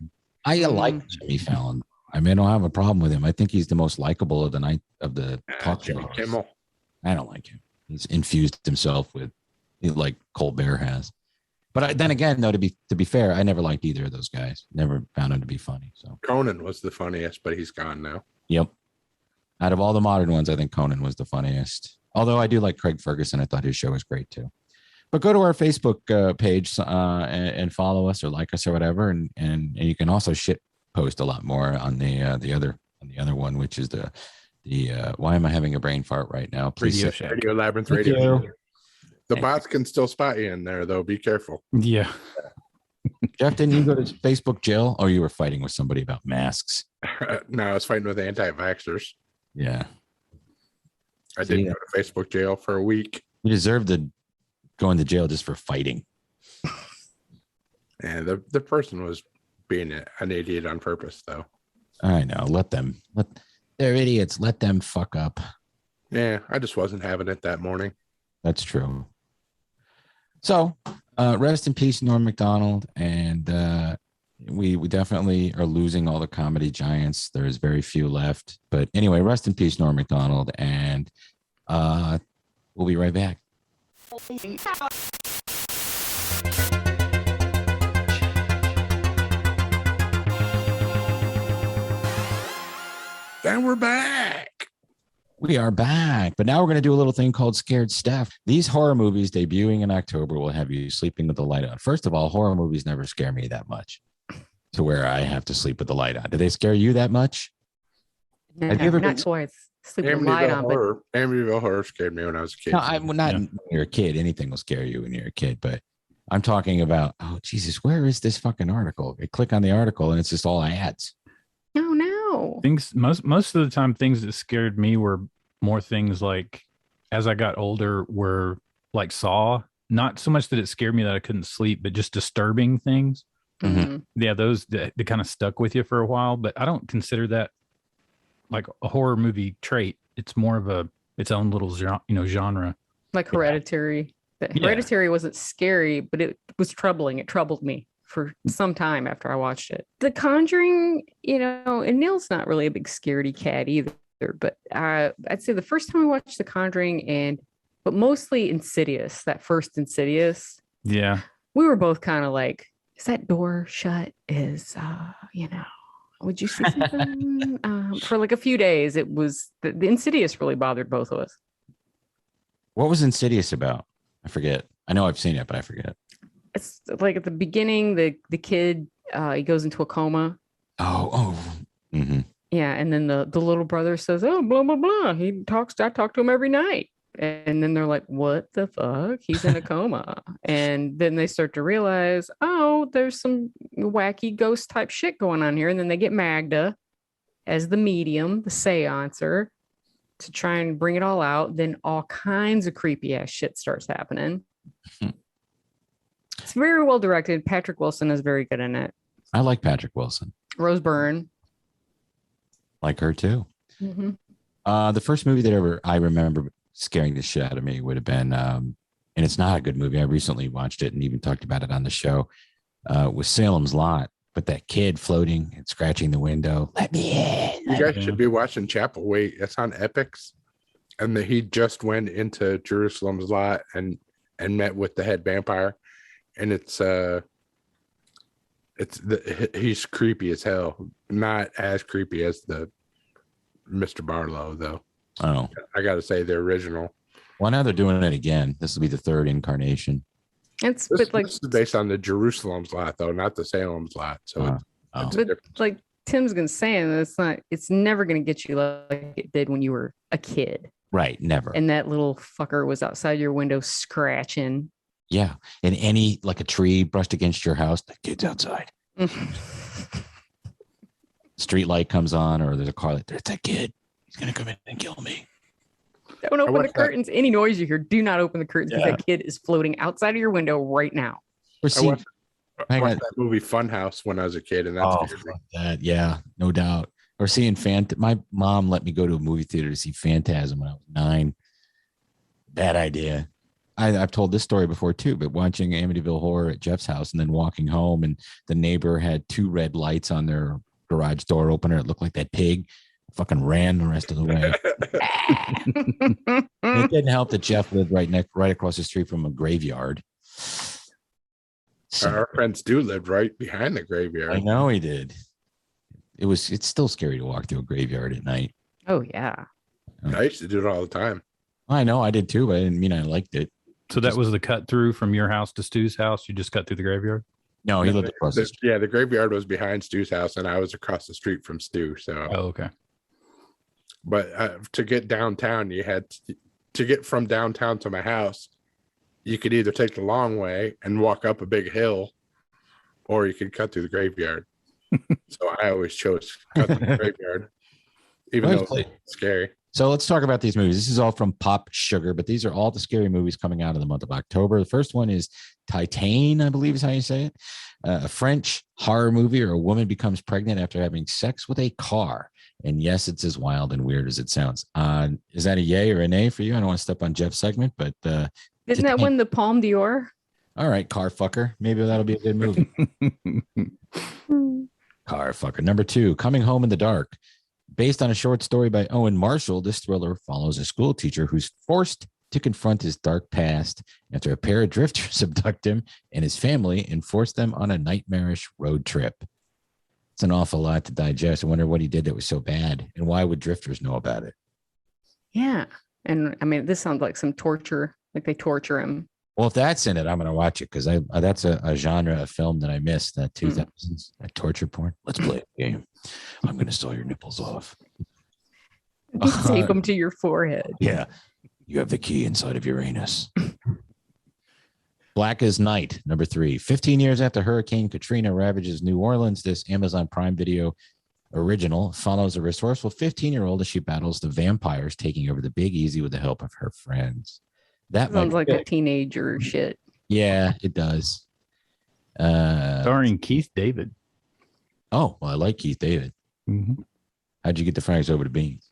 S1: I like Jimmy Fallon. I mean, I don't have a problem with him. I think he's the most likable of the talk show hosts. I don't like him. He's infused himself with like Colbert has. But then again, though, to be fair, I never liked either of those guys. Never found him to be funny. So
S3: Conan was the funniest, but he's gone now.
S1: Yep. Out of all the modern ones, I think Conan was the funniest. Although I do like Craig Ferguson. I thought his show was great too. But go to our Facebook page and follow us or like us or whatever, and you can also shit post a lot more on the other one, which is the why am I having a brain fart right now? Please
S3: Radio Labyrinth Radio. The bots can still spot you in there though. Be careful.
S4: Yeah.
S1: Jeff, didn't you go to Facebook jail? Oh, you were fighting with somebody about masks.
S3: No, I was fighting with anti-vaxxers.
S1: Yeah.
S3: I didn't go to Facebook jail for a week.
S1: You deserve to go into jail just for fighting.
S3: And the person was being an idiot on purpose, though.
S1: I know. They're idiots. Let them fuck up.
S3: Yeah, I just wasn't having it that morning.
S1: That's true. So, rest in peace, Norm Macdonald. And we definitely are losing all the comedy giants. There's very few left. But anyway, rest in peace, Norm Macdonald. And we'll be right back.
S3: And we're back.
S1: We are back, but now we're going to do a little thing called Scared Steph. These horror movies debuting in October will have you sleeping with the light on. First of all, horror movies never scare me that much to where I have to sleep with the light on. Do they scare you that much?
S2: No, not twice. Sleep with the light on.
S3: Amityville Horror scared me when I was a kid.
S1: No, I'm not when you're a kid. Anything will scare you when you're a kid, but I'm talking about, oh, Jesus, where is this fucking article? I click on the article and it's just all ads.
S2: Oh, no.
S4: Things most of the time, things that scared me were more things like as I got older were like Saw. Not so much that it scared me that I couldn't sleep, but just disturbing things.
S1: Mm-hmm.
S4: Yeah, those that kind of stuck with you for a while. But I don't consider that like a horror movie trait. It's more of its own little genre.
S2: Like Hereditary. Hereditary wasn't scary, but it was troubling. It troubled me for some time after I watched it. The Conjuring, and Neil's not really a big scaredy cat either, but I'd say the first time I watched The Conjuring but mostly Insidious, that first Insidious.
S4: Yeah.
S2: We were both kind of like, is that door shut? Would you see something? For like a few days, it was the Insidious really bothered both of us.
S1: What was Insidious about? I forget. I know I've seen it, but I forget.
S2: It's like at the beginning, the kid, he goes into a coma.
S1: Oh. Mm-hmm.
S2: Yeah, and then the little brother says, "Oh, blah blah blah." I talk to him every night. And then they're like, what the fuck? He's in a coma. And then they start to realize, oh, there's some wacky ghost type shit going on here. And then they get Magda as the medium, the seancer, to try and bring it all out. Then all kinds of creepy ass shit starts happening. It's very well directed. Patrick Wilson is very good in it.
S1: I like Patrick Wilson.
S2: Rose Byrne.
S1: Like her too.
S2: Mm-hmm.
S1: The first movie that I remember scaring the shit out of me would have been, and it's not a good movie. I recently watched it and even talked about it on the show, was Salem's Lot. But that kid floating and scratching the window. Let me in.
S3: You guys should be watching Chapel. Wait, it's on Epics. And he just went into Jerusalem's Lot and met with the head vampire. And he's creepy as hell. Not as creepy as the Mr. Barlow, though.
S1: Oh,
S3: I got to say the original.
S1: Well, now they're doing it again. This will be the third incarnation.
S2: This
S3: is based on the Jerusalem's Lot, though, not the Salem's Lot. So,
S2: but like Tim's gonna say, it's never gonna get you like it did when you were a kid.
S1: Right, never.
S2: And that little fucker was outside your window scratching.
S1: Yeah, and like a tree brushed against your house, the kid's outside. Street light comes on, or there's a car like, there's that kid. He's gonna come in and kill me.
S2: Don't open the curtains. Any noise you hear, do not open the curtains because that kid is floating outside of your window right now.
S3: I watched that movie Funhouse when I was a kid, and that's
S1: that. Yeah, no doubt. Or seeing my mom let me go to a movie theater to see Phantasm when I was 9. Bad idea. I've told this story before too, but watching Amityville Horror at Jeff's house and then walking home, and the neighbor had 2 red lights on their garage door opener. It looked like that pig. Fucking ran the rest of the way. It didn't help that Jeff lived right across the street from a graveyard. So,
S3: our friends do live right behind the graveyard.
S1: I know he did. It's still scary to walk through a graveyard at night.
S2: Oh yeah.
S3: I used to do it all the time.
S1: I know I did too, but I didn't mean I liked it.
S4: So that was the cut through from your house to Stu's house. You just cut through the graveyard?
S1: No, he lived across the street.
S3: Yeah, the graveyard was behind Stu's house, and I was across the street from Stu. So.
S4: Oh, okay.
S3: But to get downtown, you had to get from downtown to my house. You could either take the long way and walk up a big hill, or you could cut through the graveyard. So I always chose cut through the graveyard, even though it's scary.
S1: So let's talk about these movies. This is all from Pop Sugar, but these are all the scary movies coming out of the month of October. The first one is Titane, I believe is how you say it. A French horror movie, or a woman becomes pregnant after having sex with a car. And yes, it's as wild and weird as it sounds. Is that a yay or a nay for you? I don't want to step on Jeff's segment, but
S2: didn't that win the Palme d'Or?
S1: All right, car fucker. Maybe that'll be a good movie. Car fucker. Number 2, Coming Home in the Dark. Based on a short story by Owen Marshall, this thriller follows a school teacher who's forced to confront his dark past after a pair of drifters abduct him and his family and force them on a nightmarish road trip. It's an awful lot to digest. I wonder what he did that was so bad, and why would drifters know about it? Yeah.
S2: And I mean, this sounds like some torture, like they torture him.
S1: Well, if that's in it, I'm going to watch it because that's a genre of film that I missed, that 2000s, that torture porn. Let's play a game. I'm going to saw your nipples off.
S2: Tape them to your forehead.
S1: Yeah. You have the key inside of Uranus. Black as Night, number 3. 15 years after Hurricane Katrina ravages New Orleans, this Amazon Prime Video original follows a resourceful 15-year-old as she battles the vampires taking over the Big Easy with the help of her friends. That
S2: sounds like a teenager shit.
S1: Yeah, it does.
S4: Starring Keith David.
S1: Oh, well, I like Keith David.
S4: Mm-hmm.
S1: How'd you get the Franks over to beans?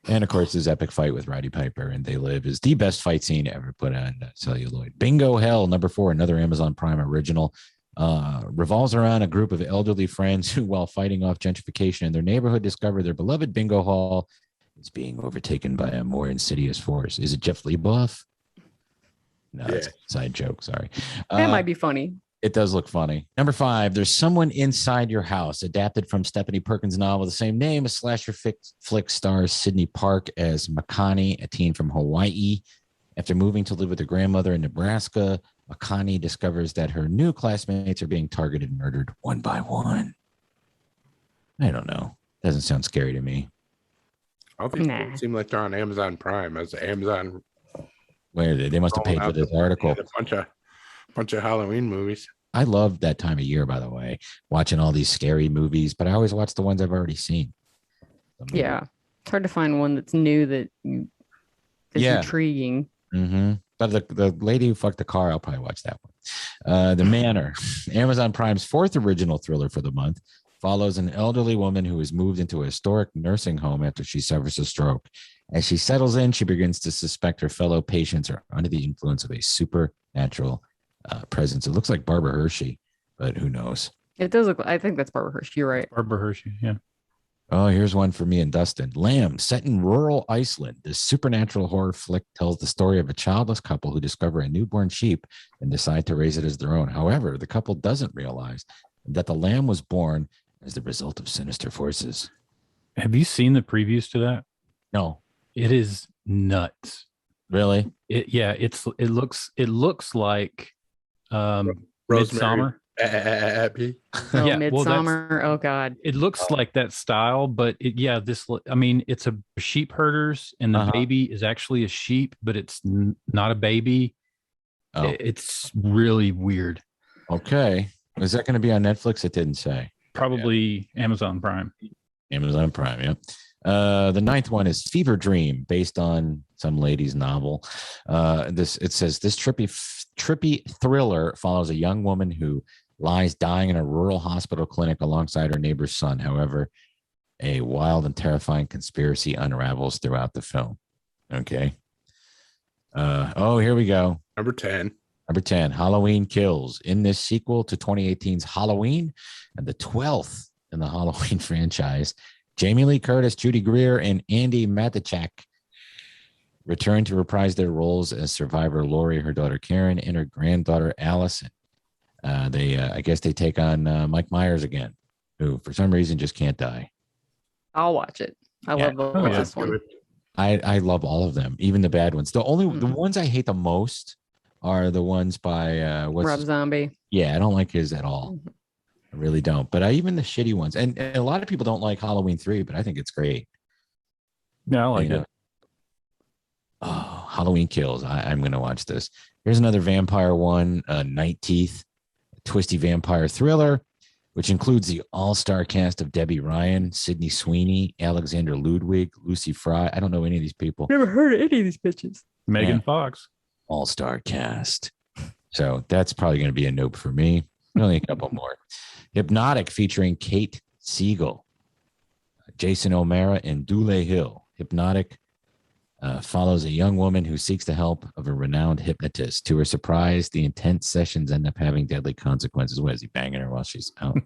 S1: And of course, his epic fight with Roddy Piper and They Live is the best fight scene ever put on celluloid. Bingo Hell, number 4, another Amazon Prime original, revolves around a group of elderly friends who, while fighting off gentrification in their neighborhood, discover their beloved bingo hall is being overtaken by a more insidious force. Is it Jeff Leboff? No, it's a side joke. Sorry.
S2: That might be funny.
S1: It does look funny. Number 5, There's Someone Inside Your House, adapted from Stephanie Perkins' novel of the same name. A slasher flick stars Sydney Park as Makani, a teen from Hawaii. After moving to live with her grandmother in Nebraska, Makani discovers that her new classmates are being targeted and murdered one by one. I don't know. Doesn't sound scary to me.
S3: All these
S2: Nah.
S3: movies seem like they're on Amazon Prime. As Amazon,
S1: Where they must have paid for this article.
S3: A bunch of Halloween movies.
S1: I love that time of year, by the way, watching all these scary movies, but I always watch the ones I've already seen.
S2: Yeah. It's hard to find one that's new that's intriguing.
S1: Mm-hmm. But the lady who fucked the car, I'll probably watch that one. The Manor, Amazon Prime's fourth original thriller for the month, follows an elderly woman who is moved into a historic nursing home after she suffers a stroke. As she settles in, she begins to suspect her fellow patients are under the influence of a supernatural presence. It looks like Barbara Hershey, but who knows?
S2: It does look. I think that's Barbara Hershey. You're right.
S4: Barbara Hershey. Yeah.
S1: Oh, here's one for me and Dustin. Lamb, set in rural Iceland. This supernatural horror flick tells the story of a childless couple who discover a newborn sheep and decide to raise it as their own. However, the couple doesn't realize that the lamb was born as the result of sinister forces.
S4: Have you seen the previews to that?
S1: No.
S4: It is nuts.
S1: Really?
S4: It looks like Midsummer.
S2: Midsummer. Oh God.
S4: It looks like that style, but it's a sheep herders, and the baby is actually a sheep, but it's not a baby.
S1: Oh.
S4: It's really weird.
S1: Okay. Is that going to be on Netflix? It didn't say.
S4: Probably Amazon Prime.
S1: Amazon Prime, yeah. The ninth one is Fever Dream, based on some lady's novel. It says this trippy thriller follows a young woman who lies dying in a rural hospital clinic alongside her neighbor's son. However, a wild and terrifying conspiracy unravels throughout the film. Okay. Here we go.
S3: Number 10.
S1: Halloween Kills. In this sequel to 2018's Halloween and the 12th in the Halloween franchise, Jamie Lee Curtis, Judy Greer, and Andy Matichak return to reprise their roles as survivor Lori, her daughter Karen, and her granddaughter Allison. I guess they take on Mike Myers again, who for some reason just can't die.
S2: I'll watch it. I love this one.
S1: I love all of them, even the bad ones. The ones I hate the most are the ones by
S2: Rob Zombie.
S1: Yeah, I don't like his at all.
S2: Mm-hmm.
S1: I really don't. But even the shitty ones, and a lot of people don't like Halloween 3, but I think it's great.
S4: Yeah, I like it.
S1: Oh, Halloween Kills. I'm going to watch this. Here's another vampire one, Night Teeth, twisty vampire thriller, which includes the all-star cast of Debbie Ryan, Sydney Sweeney, Alexander Ludwig, Lucy Fry. I don't know any of these people.
S2: Never heard of any of these bitches.
S4: Megan Fox.
S1: All-star cast. So that's probably going to be a nope for me. Only a couple more. Hypnotic, featuring Kate Siegel, Jason O'Mara, and Dule Hill. Hypnotic follows a young woman who seeks the help of a renowned hypnotist. To her surprise, the intense sessions end up having deadly consequences. What is he banging her while she's out?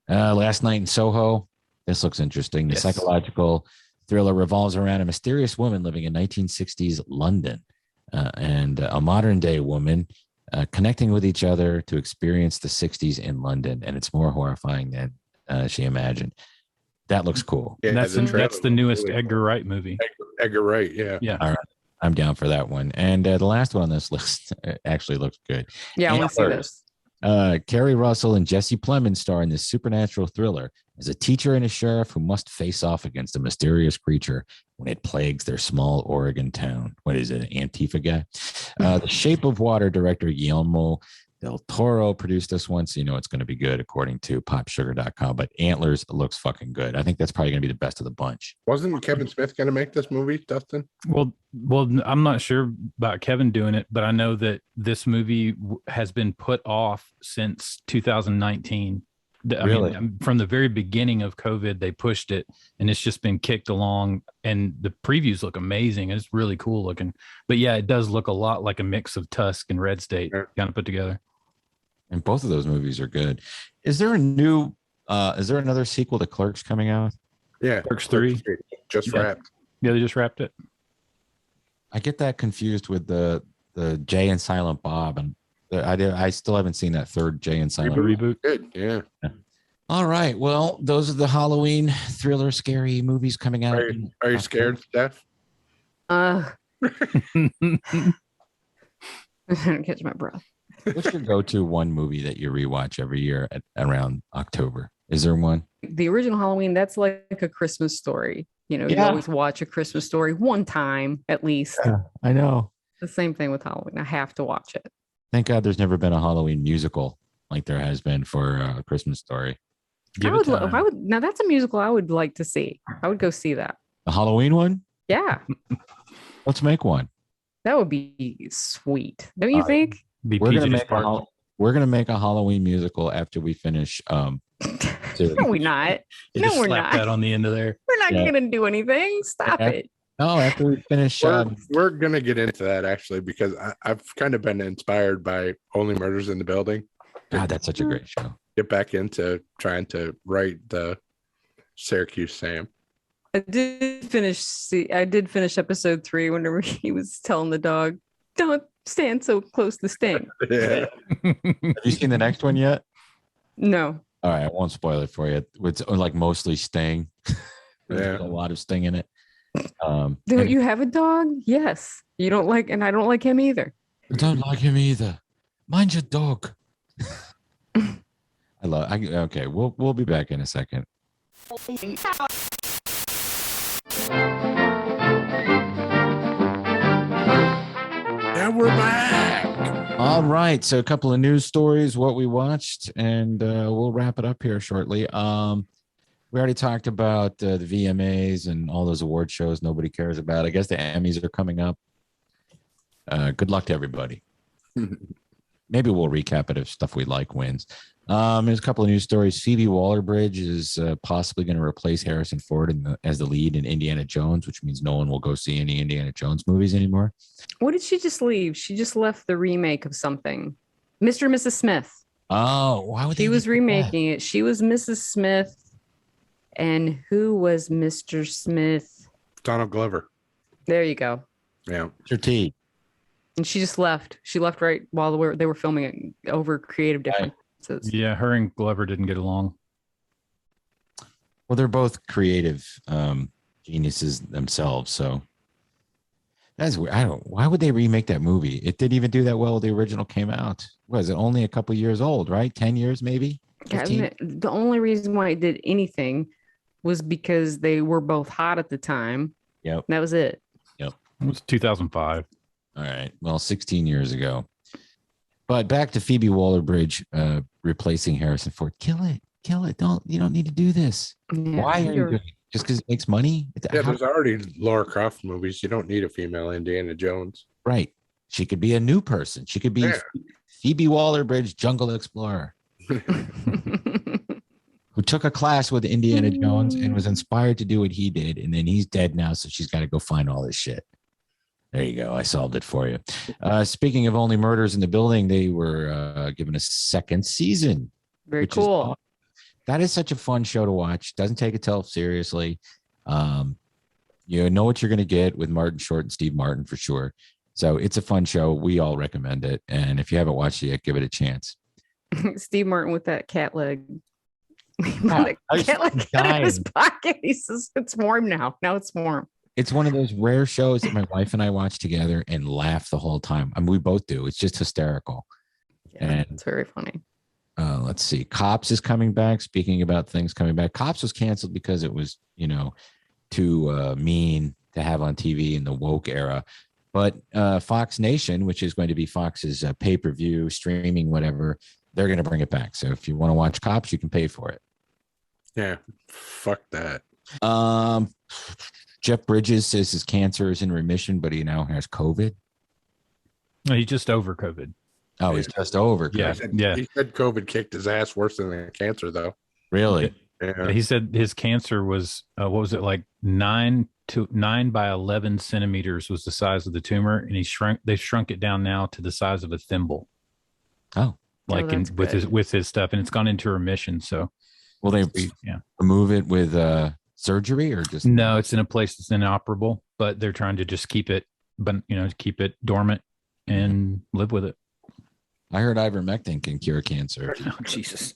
S1: Last Night in Soho. This looks interesting. The psychological thriller revolves around a mysterious woman living in 1960s London and a modern day woman connecting with each other to experience the 60s in London. And it's more horrifying than she imagined. That looks cool.
S4: Yeah, that's the newest Edgar Wright movie.
S3: Edgar Wright, yeah.
S1: All right. I'm down for that one. And the last one on this list actually looks good.
S2: Yeah, I want to see this.
S1: Kerry Russell and Jesse Plemons star in this supernatural thriller as a teacher and a sheriff who must face off against a mysterious creature when it plagues their small Oregon town. What is it, an Antifa guy? The Shape of Water director Guillermo del Toro produced this one, so you know it's going to be good according to popsugar.com. But Antlers looks fucking good. I think that's probably going to be the best of the bunch.
S3: Wasn't Kevin Smith going to make this movie, Dustin?
S4: Well, I'm not sure about Kevin doing it, but I know that this movie has been put off since 2019.
S1: Really?
S4: I mean, from the very beginning of COVID, they pushed it, and it's just been kicked along. And the previews look amazing. It's really cool looking. But yeah, it does look a lot like a mix of Tusk and Red State kind of put together.
S1: And both of those movies are good. Is there another sequel to Clerks coming out?
S3: Yeah.
S4: Clerks 3.
S3: Just wrapped.
S4: Yeah, they just wrapped it.
S1: I get that confused with the Jay and Silent Bob, and I still haven't seen that third Jay and Silent
S4: reboot.
S3: Good, yeah.
S1: All right. Well, those are the Halloween thriller scary movies coming out.
S3: Are you scared, Steph?
S2: I don't catch my breath.
S1: What's your go-to one movie that you rewatch every year around October? Is there one?
S2: the original Halloween, that's like a Christmas story. You know, you
S1: Yeah.
S2: always watch a Christmas story one time at least.
S1: I know.
S2: The same thing with Halloween. I have to watch it.
S1: Thank God there's never been a Halloween musical like there has been for a Christmas Story.
S4: Give it time.
S2: Now that's a musical I would like to see. I would go see that.
S1: The Halloween one?
S2: Yeah,
S1: Let's make one.
S2: that would be sweet. Don't you think?
S4: Be
S1: We're gonna
S4: PJ's
S1: make
S4: part.
S1: we're gonna make a Halloween musical after we finish.
S2: No, we're not.
S4: You
S2: No,
S4: just
S2: we're
S4: slap
S2: not.
S4: that on the end of there.
S2: We're not
S1: Yeah.
S2: going to do anything. Stop
S1: Yeah.
S2: it.
S1: No, after we finish.
S3: We're gonna get into that actually because I've kind of been inspired by Only Murders in the Building.
S1: God, that's such a great show.
S3: Get back into trying to write the Syracuse Sam.
S2: I did finish episode 3 whenever he was telling the dog, "Don't stand so close to Sting."
S3: Yeah.
S1: Have you seen the next one yet?
S2: No.
S1: All right, I won't spoil it for you. It's like mostly Sting. There's
S3: Yeah.
S1: a lot of Sting in it.
S2: Don't
S1: And
S2: you have a dog? Yes. You don't like, and I don't like him either.
S1: I don't like him either. Mind your dog. Okay, we'll be back in a second.
S3: Yeah, we're back.
S1: All right, so a couple of news stories, what we watched, and we'll wrap it up here shortly. We already talked about the VMAs and all those award shows nobody cares about. I guess the Emmys are coming up. Good luck to everybody. Maybe we'll recap it if stuff we like wins. There's a couple of news stories. Phoebe Waller-Bridge is possibly going to replace Harrison Ford as the lead in Indiana Jones, which means no one will go see any Indiana Jones movies anymore.
S2: What did she just leave? She just left the remake of something. Mr. and Mrs. Smith.
S1: Oh, why would
S2: She
S1: they
S2: was
S1: do that?
S2: remaking it. She was Mrs. Smith. And who was Mr. Smith?
S3: Donald Glover.
S2: There you go.
S3: Yeah.
S1: Mr. T.
S2: And she just left. She left right while they were filming it over creative differences.
S4: Yeah, her and Glover didn't get along.
S1: Well, they're both creative geniuses themselves, so that's weird. Why would they remake that movie? It didn't even do that well when the original came out. Was it only a couple years old, right? 10 years, maybe?
S2: Yeah,
S1: 15?
S2: the only reason why it did anything was because they were both hot at the time.
S1: Yep.
S2: That was it.
S4: It was 2005.
S1: All right. Well, 16 years ago. But back to Phoebe Waller-Bridge replacing Harrison Ford. Kill it. You don't need to do this.
S2: Yeah,
S1: Why are you doing it? Just because it makes money?
S3: Yeah, there's already Lara Croft movies. You don't need a female Indiana Jones.
S1: Right. She could be a new person. She could be Phoebe Waller-Bridge, Jungle Explorer, who took a class with Indiana Jones and was inspired to do what he did. And then he's dead now, so she's got to go find all this shit. There you go. I solved it for you. Speaking of Only Murders in the Building, they were given a second season.
S2: Very cool.
S1: That is such a fun show to watch. Doesn't take itself seriously. You know what you're going to get with Martin Short and Steve Martin for sure. So it's a fun show. We all recommend it. And if you haven't watched it yet, give it a chance.
S2: Steve Martin with that cat leg.
S1: I was
S2: Cat leg out of his
S1: dying.
S2: pocket. He says, "It's warm now. Now it's warm."
S1: It's one of those rare shows that my wife and I watch together and laugh the whole time. I mean, we both do. It's just hysterical.
S2: Yeah,
S1: And-
S2: it's very funny.
S1: Let's see. Cops is coming back. Speaking about things coming back, Cops was canceled because it was, too mean to have on TV in the woke era. But Fox Nation, which is going to be Fox's pay-per-view, streaming, whatever, they're going to bring it back. So if you want to watch Cops, you can pay for it.
S3: Yeah. Fuck that.
S1: Jeff Bridges says his cancer is in remission, but he now has COVID.
S4: No, he's just over COVID.
S1: Oh, he's just over.
S4: Yeah.
S1: COVID.
S3: He said COVID kicked his ass worse than the cancer, though.
S1: Really?
S3: Yeah.
S4: He said his cancer was what was it, like 9 by 11 centimeters was the size of the tumor, and they shrunk it down now to the size of a thimble.
S1: Oh,
S4: like
S2: that's
S4: with his stuff, and it's gone into remission. So,
S1: will they
S4: yeah,
S1: remove it with surgery or just
S4: no, it's in a place that's inoperable, but they're trying to just keep it, keep it dormant and live with it.
S1: I heard ivermectin can cure cancer.
S4: Oh, Jesus.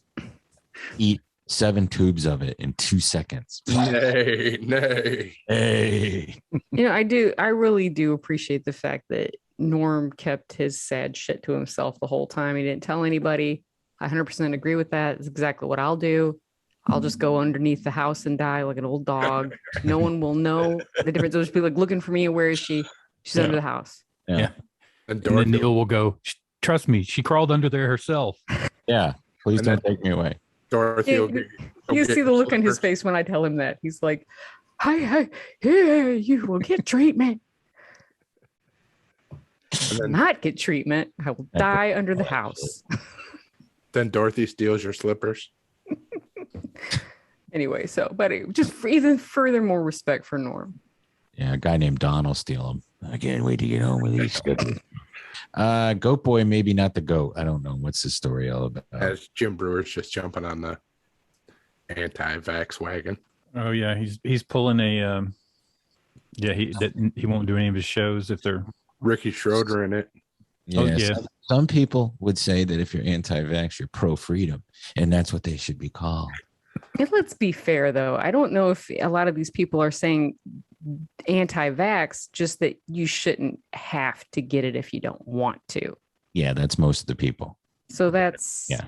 S1: Eat 7 tubes of it in 2 seconds.
S3: Nay.
S1: Hey.
S2: I really do appreciate the fact that Norm kept his sad shit to himself the whole time. He didn't tell anybody. I 100% agree with that. It's exactly what I'll do. I'll just go underneath the house and die like an old dog. No one will know the difference. They'll just be like looking for me. Where is she? She's under the house.
S4: Yeah.
S3: And
S4: And then Neil will go, trust me, she crawled under there herself.
S1: Yeah. Please
S3: And
S1: don't take me away.
S3: Dorothy
S2: Yeah,
S3: will get,
S2: You see the look on his face when I tell him that. He's like, hi, here, you will get treatment.
S3: And then-
S2: Not get treatment. I will die under the house.
S3: Then Dorothy steals your slippers.
S2: Anyway, but just for even furthermore respect for Norm.
S1: Yeah, a guy named Don will steal him. I can't wait to get home with these stickers. Goat Boy, maybe not the goat. I don't know. What's the story all about?
S3: As Jim Brewer's just jumping on the anti-vax wagon.
S4: Oh yeah, he's pulling a he won't do any of his shows if they're
S3: Ricky Schroeder in it.
S1: Yeah,
S4: Oh, yeah.
S1: Some people would say that if you're anti-vax, you're pro-freedom, and that's what they should be called.
S2: And let's be fair, though. I don't know if a lot of these people are saying anti-vax, just that you shouldn't have to get it if you don't want to.
S1: Yeah, that's most of the people.
S2: So that's,
S1: Yeah.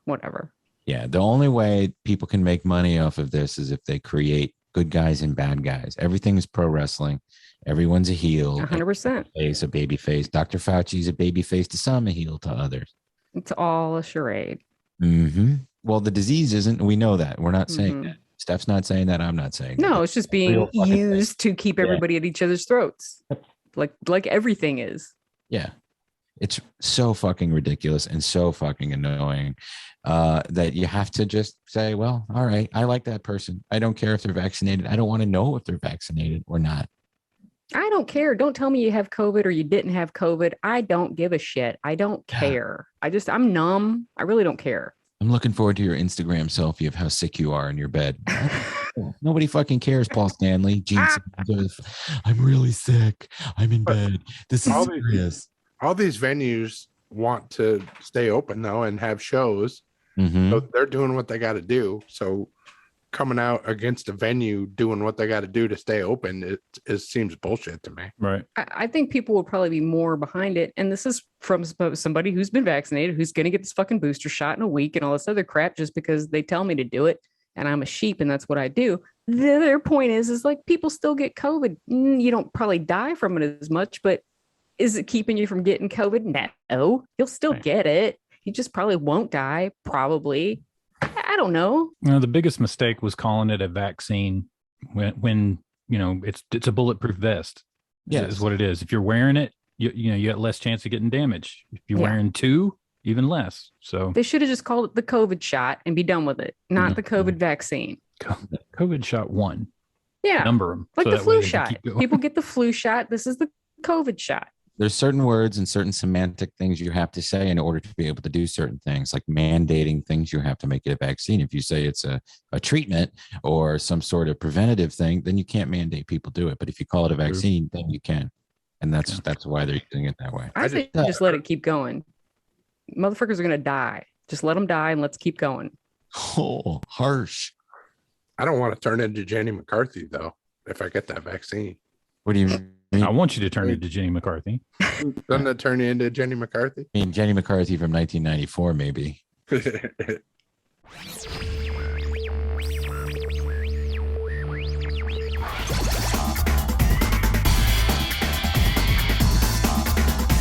S2: Whatever.
S1: Yeah, the only way people can make money off of this is if they create good guys and bad guys. Everything is pro wrestling. Everyone's a heel.
S2: 100%.
S1: Face a baby face. Dr. Fauci's a baby face to some, a heel to others.
S2: It's all a charade.
S1: Mm-hmm. Well, the disease isn't. We know that. We're not saying
S2: Mhm.
S1: that. Steph's not saying that. I'm not saying
S2: No,
S1: that.
S2: it's just being
S1: Real fucking
S2: used to keep everybody at each other's throats. Like everything is.
S1: Yeah. It's so fucking ridiculous and so fucking annoying that you have to just say, well, all right, I like that person. I don't care if they're vaccinated. I don't want to know if they're vaccinated or not.
S2: I don't care. Don't tell me you have COVID or you didn't have COVID. I don't give a shit. I don't care. I'm numb. I really don't care.
S1: I'm looking forward to your Instagram selfie of how sick you are in your bed. Nobody fucking cares, Paul Stanley. Gene Simmons, I'm really sick. I'm in bed. This is serious.
S3: All these venues want to stay open though and have shows.
S1: Mhm.
S3: So they're doing what they got to do. So coming out against a venue doing what they got to do to stay open, it seems bullshit to me.
S4: right.
S2: I think people will probably be more behind it. And this is from somebody who's been vaccinated, who's going to get this fucking booster shot in a week and all this other crap just because they tell me to do it. And I'm a sheep and that's what I do. Their point is like people still get COVID. You don't probably die from it as much, but is it keeping you from getting COVID? No, you'll still get it. You just probably won't die. Probably. I don't know.
S4: The biggest mistake was calling it a vaccine when it's a bulletproof vest.
S1: Yes.
S4: Is what it is. If you're wearing it, you get less chance of getting damage. If you're
S2: Yeah.
S4: wearing two, even less. So
S2: They should have just called it the COVID shot and be done with it, not the COVID vaccine.
S4: COVID shot one.
S2: Yeah.
S4: Number them.
S2: Like
S4: so
S2: the
S4: that way
S2: flu
S4: they can
S2: shot.
S4: keep going.
S2: People get the flu shot. This is the COVID shot.
S1: There's certain words and certain semantic things you have to say in order to be able to do certain things, like mandating things you have to make it a vaccine. If you say it's a treatment or some sort of preventative thing, then you can't mandate people do it. But if you call it a vaccine, then you can. And that's why they're using it that way.
S2: I say just let it keep going. Motherfuckers are going to die. Just let them die and let's keep going.
S1: Oh, harsh.
S3: I don't want to turn into Jenny McCarthy though, if I get that vaccine.
S1: What do you mean?
S4: I want you to turn into Jenny McCarthy.
S3: Doesn't that turn you into Jenny McCarthy?
S1: I mean, Jenny McCarthy from 1994, maybe.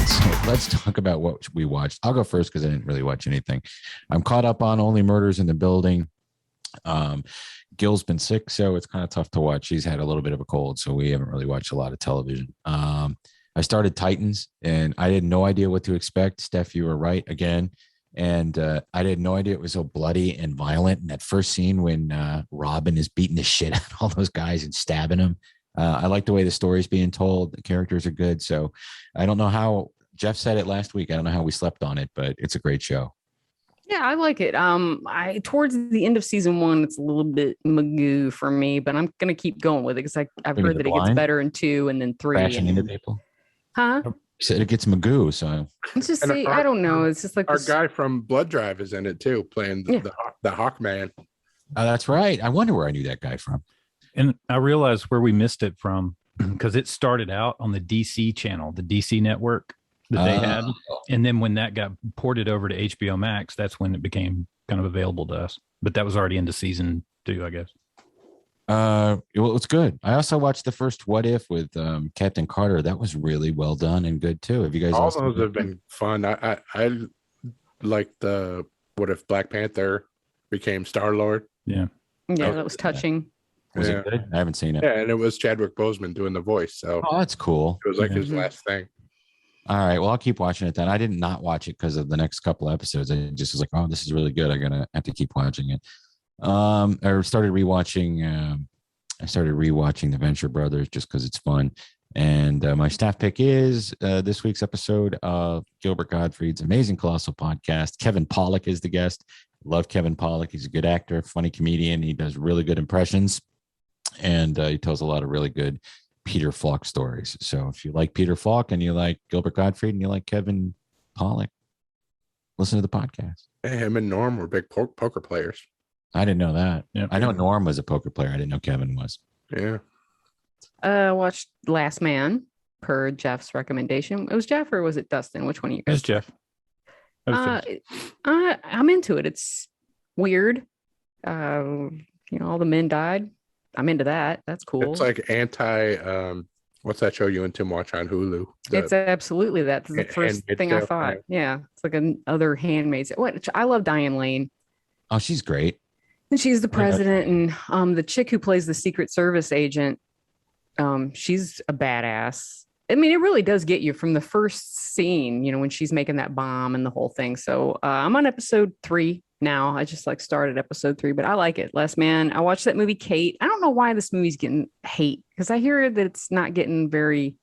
S1: So let's talk about what we watched. I'll go first because I didn't really watch anything. I'm caught up on Only Murders in the Building. Gil's been sick, so it's kind of tough to watch. She's had a little bit of a cold, so we haven't really watched a lot of television. I started Titans, and I had no idea what to expect. Steph, you were right again. And I had no idea it was so bloody and violent. And that first scene when Robin is beating the shit out of all those guys and stabbing them. I like the way the story's being told. The characters are good. So I don't know how Jeff said it last week. I don't know how we slept on it, but it's a great show.
S2: Yeah, I like it. I towards the end of season 1, it's a little bit magoo for me, but I'm gonna keep going with it because I've
S1: Maybe
S2: heard
S1: the
S2: that it gets
S1: blind?
S2: better in 2 and then 3.
S1: Crashing into
S2: And,
S1: people.
S2: huh?
S1: You said it gets Magoo, so
S2: It's just
S3: And
S2: I don't know. It's just like
S3: Our
S2: this,
S3: guy from Blood Drive is in it too, playing the Hawkman.
S1: that's right. I wonder where I knew that guy from.
S4: And I realized where we missed it from because it started out on the DC channel, the DC network that they had. And then when that got ported over to HBO Max, that's when it became kind of available to us. but that was already into season 2, I guess.
S1: Well, it's good. I also watched the first What If with Captain Carter. That was really well done and good too. Have you guys
S3: all
S1: also
S3: those have been fun. I like the What If Black Panther became Star-Lord.
S4: Yeah.
S2: Yeah, that was touching.
S1: Was
S3: Yeah.
S1: it good? I haven't seen it.
S3: Yeah, and it was Chadwick Boseman doing the voice. So
S1: Oh, that's cool.
S3: it was like
S1: Yeah.
S3: his last thing.
S1: All right. Well, I'll keep watching it then. I did not watch it because of the next couple episodes. I just was like, oh, this is really good. I'm gonna have to keep watching it. I started rewatching the Venture Brothers just because it's fun. And my staff pick is this week's episode of Gilbert Gottfried's Amazing Colossal Podcast. Kevin Pollak is the guest. Love Kevin Pollak. He's a good actor, funny comedian. He does really good impressions, and he tells a lot of really good Peter Falk stories. So if you like Peter Falk and you like Gilbert Gottfried and you like Kevin Pollak, listen to the podcast.
S3: Hey, him and Norm were big poker players.
S1: I didn't know that.
S4: Yeah.
S1: I know Norm was a poker player. I didn't know Kevin was.
S3: Yeah.
S2: Watched Last Man per Jeff's recommendation. It was Jeff or was it Dustin? Which one of you
S4: It was
S2: guys?
S4: Jeff. That was Jeff.
S2: I'm into it. It's weird. All the men died. I'm into that. That's cool.
S3: It's like what's that show you and Tim watch on Hulu?
S2: It's absolutely that. That's the first thing I thought. Yeah. It's like another Handmaid's. I love Diane Lane.
S1: Oh, she's great.
S2: And she's the president. And the chick who plays the Secret Service agent, she's a badass. I mean, it really does get you from the first scene, when she's making that bomb and the whole thing. So I'm on episode 3 now. I just started episode 3, but I like it. Last Man. I watched that movie, Kate. I don't know why this movie's getting hate because I hear that it's not getting very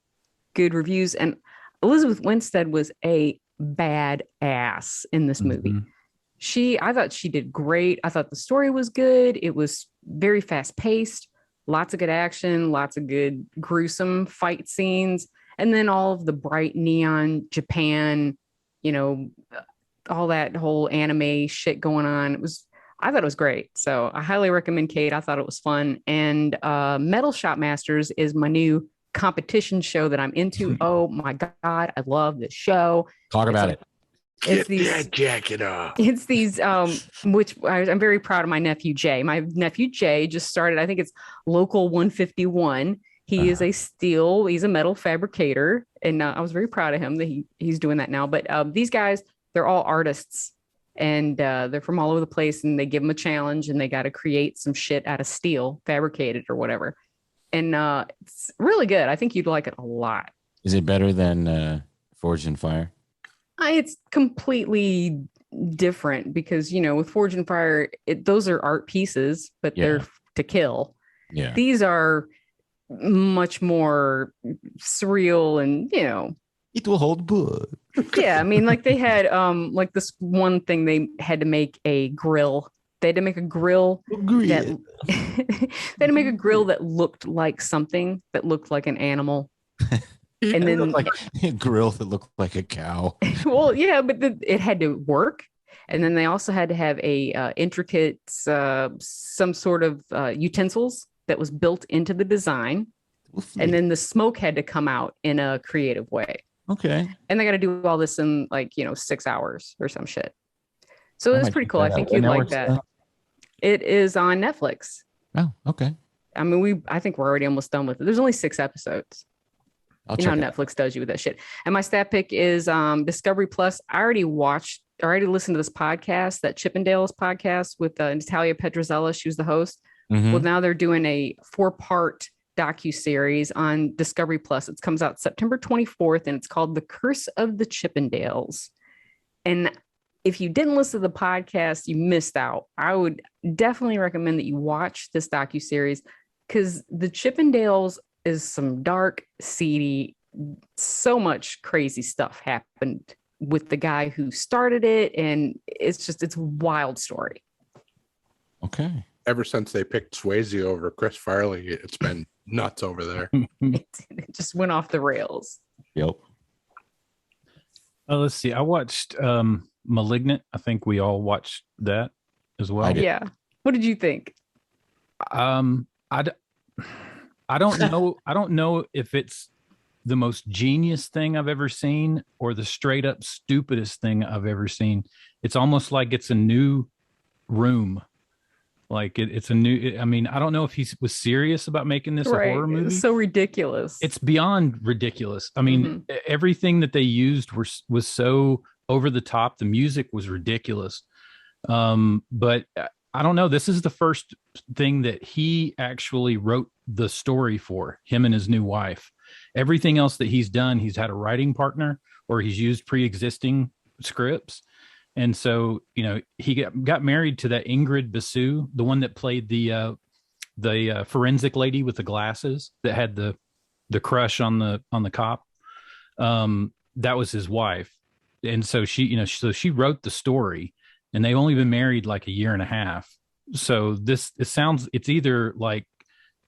S2: good reviews. And Elizabeth Winstead was a badass in this movie. I thought she did great. I thought the story was good. It was very fast paced. Lots of good action, lots of good gruesome fight scenes, and then all of the bright neon Japan, all that whole anime shit going on. I thought it was great. So I highly recommend Kate. I thought it was fun. And Metal Shop Masters is my new competition show that I'm into. Oh my God, I love this show.
S1: Talk about it.
S3: Get that jacket off.
S2: It's these, which I'm very proud of my nephew, Jay. My nephew, Jay, just started, I think it's Local 151. He is he's a metal fabricator. And I was very proud of him that he's doing that now. But these guys, they're all artists and they're from all over the place and they give them a challenge and they got to create some shit out of steel, fabricated or whatever. And it's really good. I think you'd like it a lot.
S1: Is it better than Forged in Fire?
S2: It's completely different because, with Forge and Fire, those are art pieces, but they're to kill.
S1: Yeah.
S2: These are much more surreal and,
S1: It will hold blood.
S2: Yeah. I mean, they had this one thing they had to make a grill. They had to make a grill that they had to make a grill that looked like something that looked like an animal. And then
S1: like a grill that looked like a cow.
S2: Well, yeah, but it had to work. And then they also had to have a intricate, some sort of utensils that was built into the design. And then the smoke had to come out in a creative way.
S1: Okay.
S2: And they got to do all this in 6 hours or some shit. So it's pretty cool. I think you'd like that. It is on Netflix.
S1: Oh, okay.
S2: I mean, I think we're already almost done with it. There's only 6 episodes. How Netflix does you with that shit. And my stat pick is Discovery Plus. I already listened to this podcast, that Chippendales podcast with Natalia Petrozelli. She was the host.
S1: Mm-hmm.
S2: Well, now they're doing a 4-part docuseries on Discovery Plus. It comes out September 24th, and it's called The Curse of the Chippendales. And if you didn't listen to the podcast, you missed out. I would definitely recommend that you watch this docuseries because the Chippendales is some dark, seedy, so much crazy stuff happened with the guy who started it. And it's a wild story.
S1: Okay.
S3: Ever since they picked Swayze over Chris Farley, it's been nuts over there.
S2: It just went off the rails.
S1: Yep.
S4: Let's see. I watched Malignant. I think we all watched that as well.
S2: Yeah. What did you think?
S4: I don't know. I don't know if it's the most genius thing I've ever seen or the straight up stupidest thing I've ever seen. It's almost like it's a new room Like it's a new. I mean, I don't know if he was serious about making this a horror movie.
S2: It's so ridiculous.
S4: It's beyond ridiculous. I mean, everything that they used was so over the top. The music was ridiculous. But I don't know. This is the first thing that he actually wrote the story for, him and his new wife. Everything else that he's done, he's had a writing partner or he's used pre-existing scripts. And so, you know, he got married to that Ingrid Basu, the one that played the forensic lady with the glasses that had the crush on the cop. That was his wife. And so she wrote the story, and they've only been married like a year and a half. So it's either like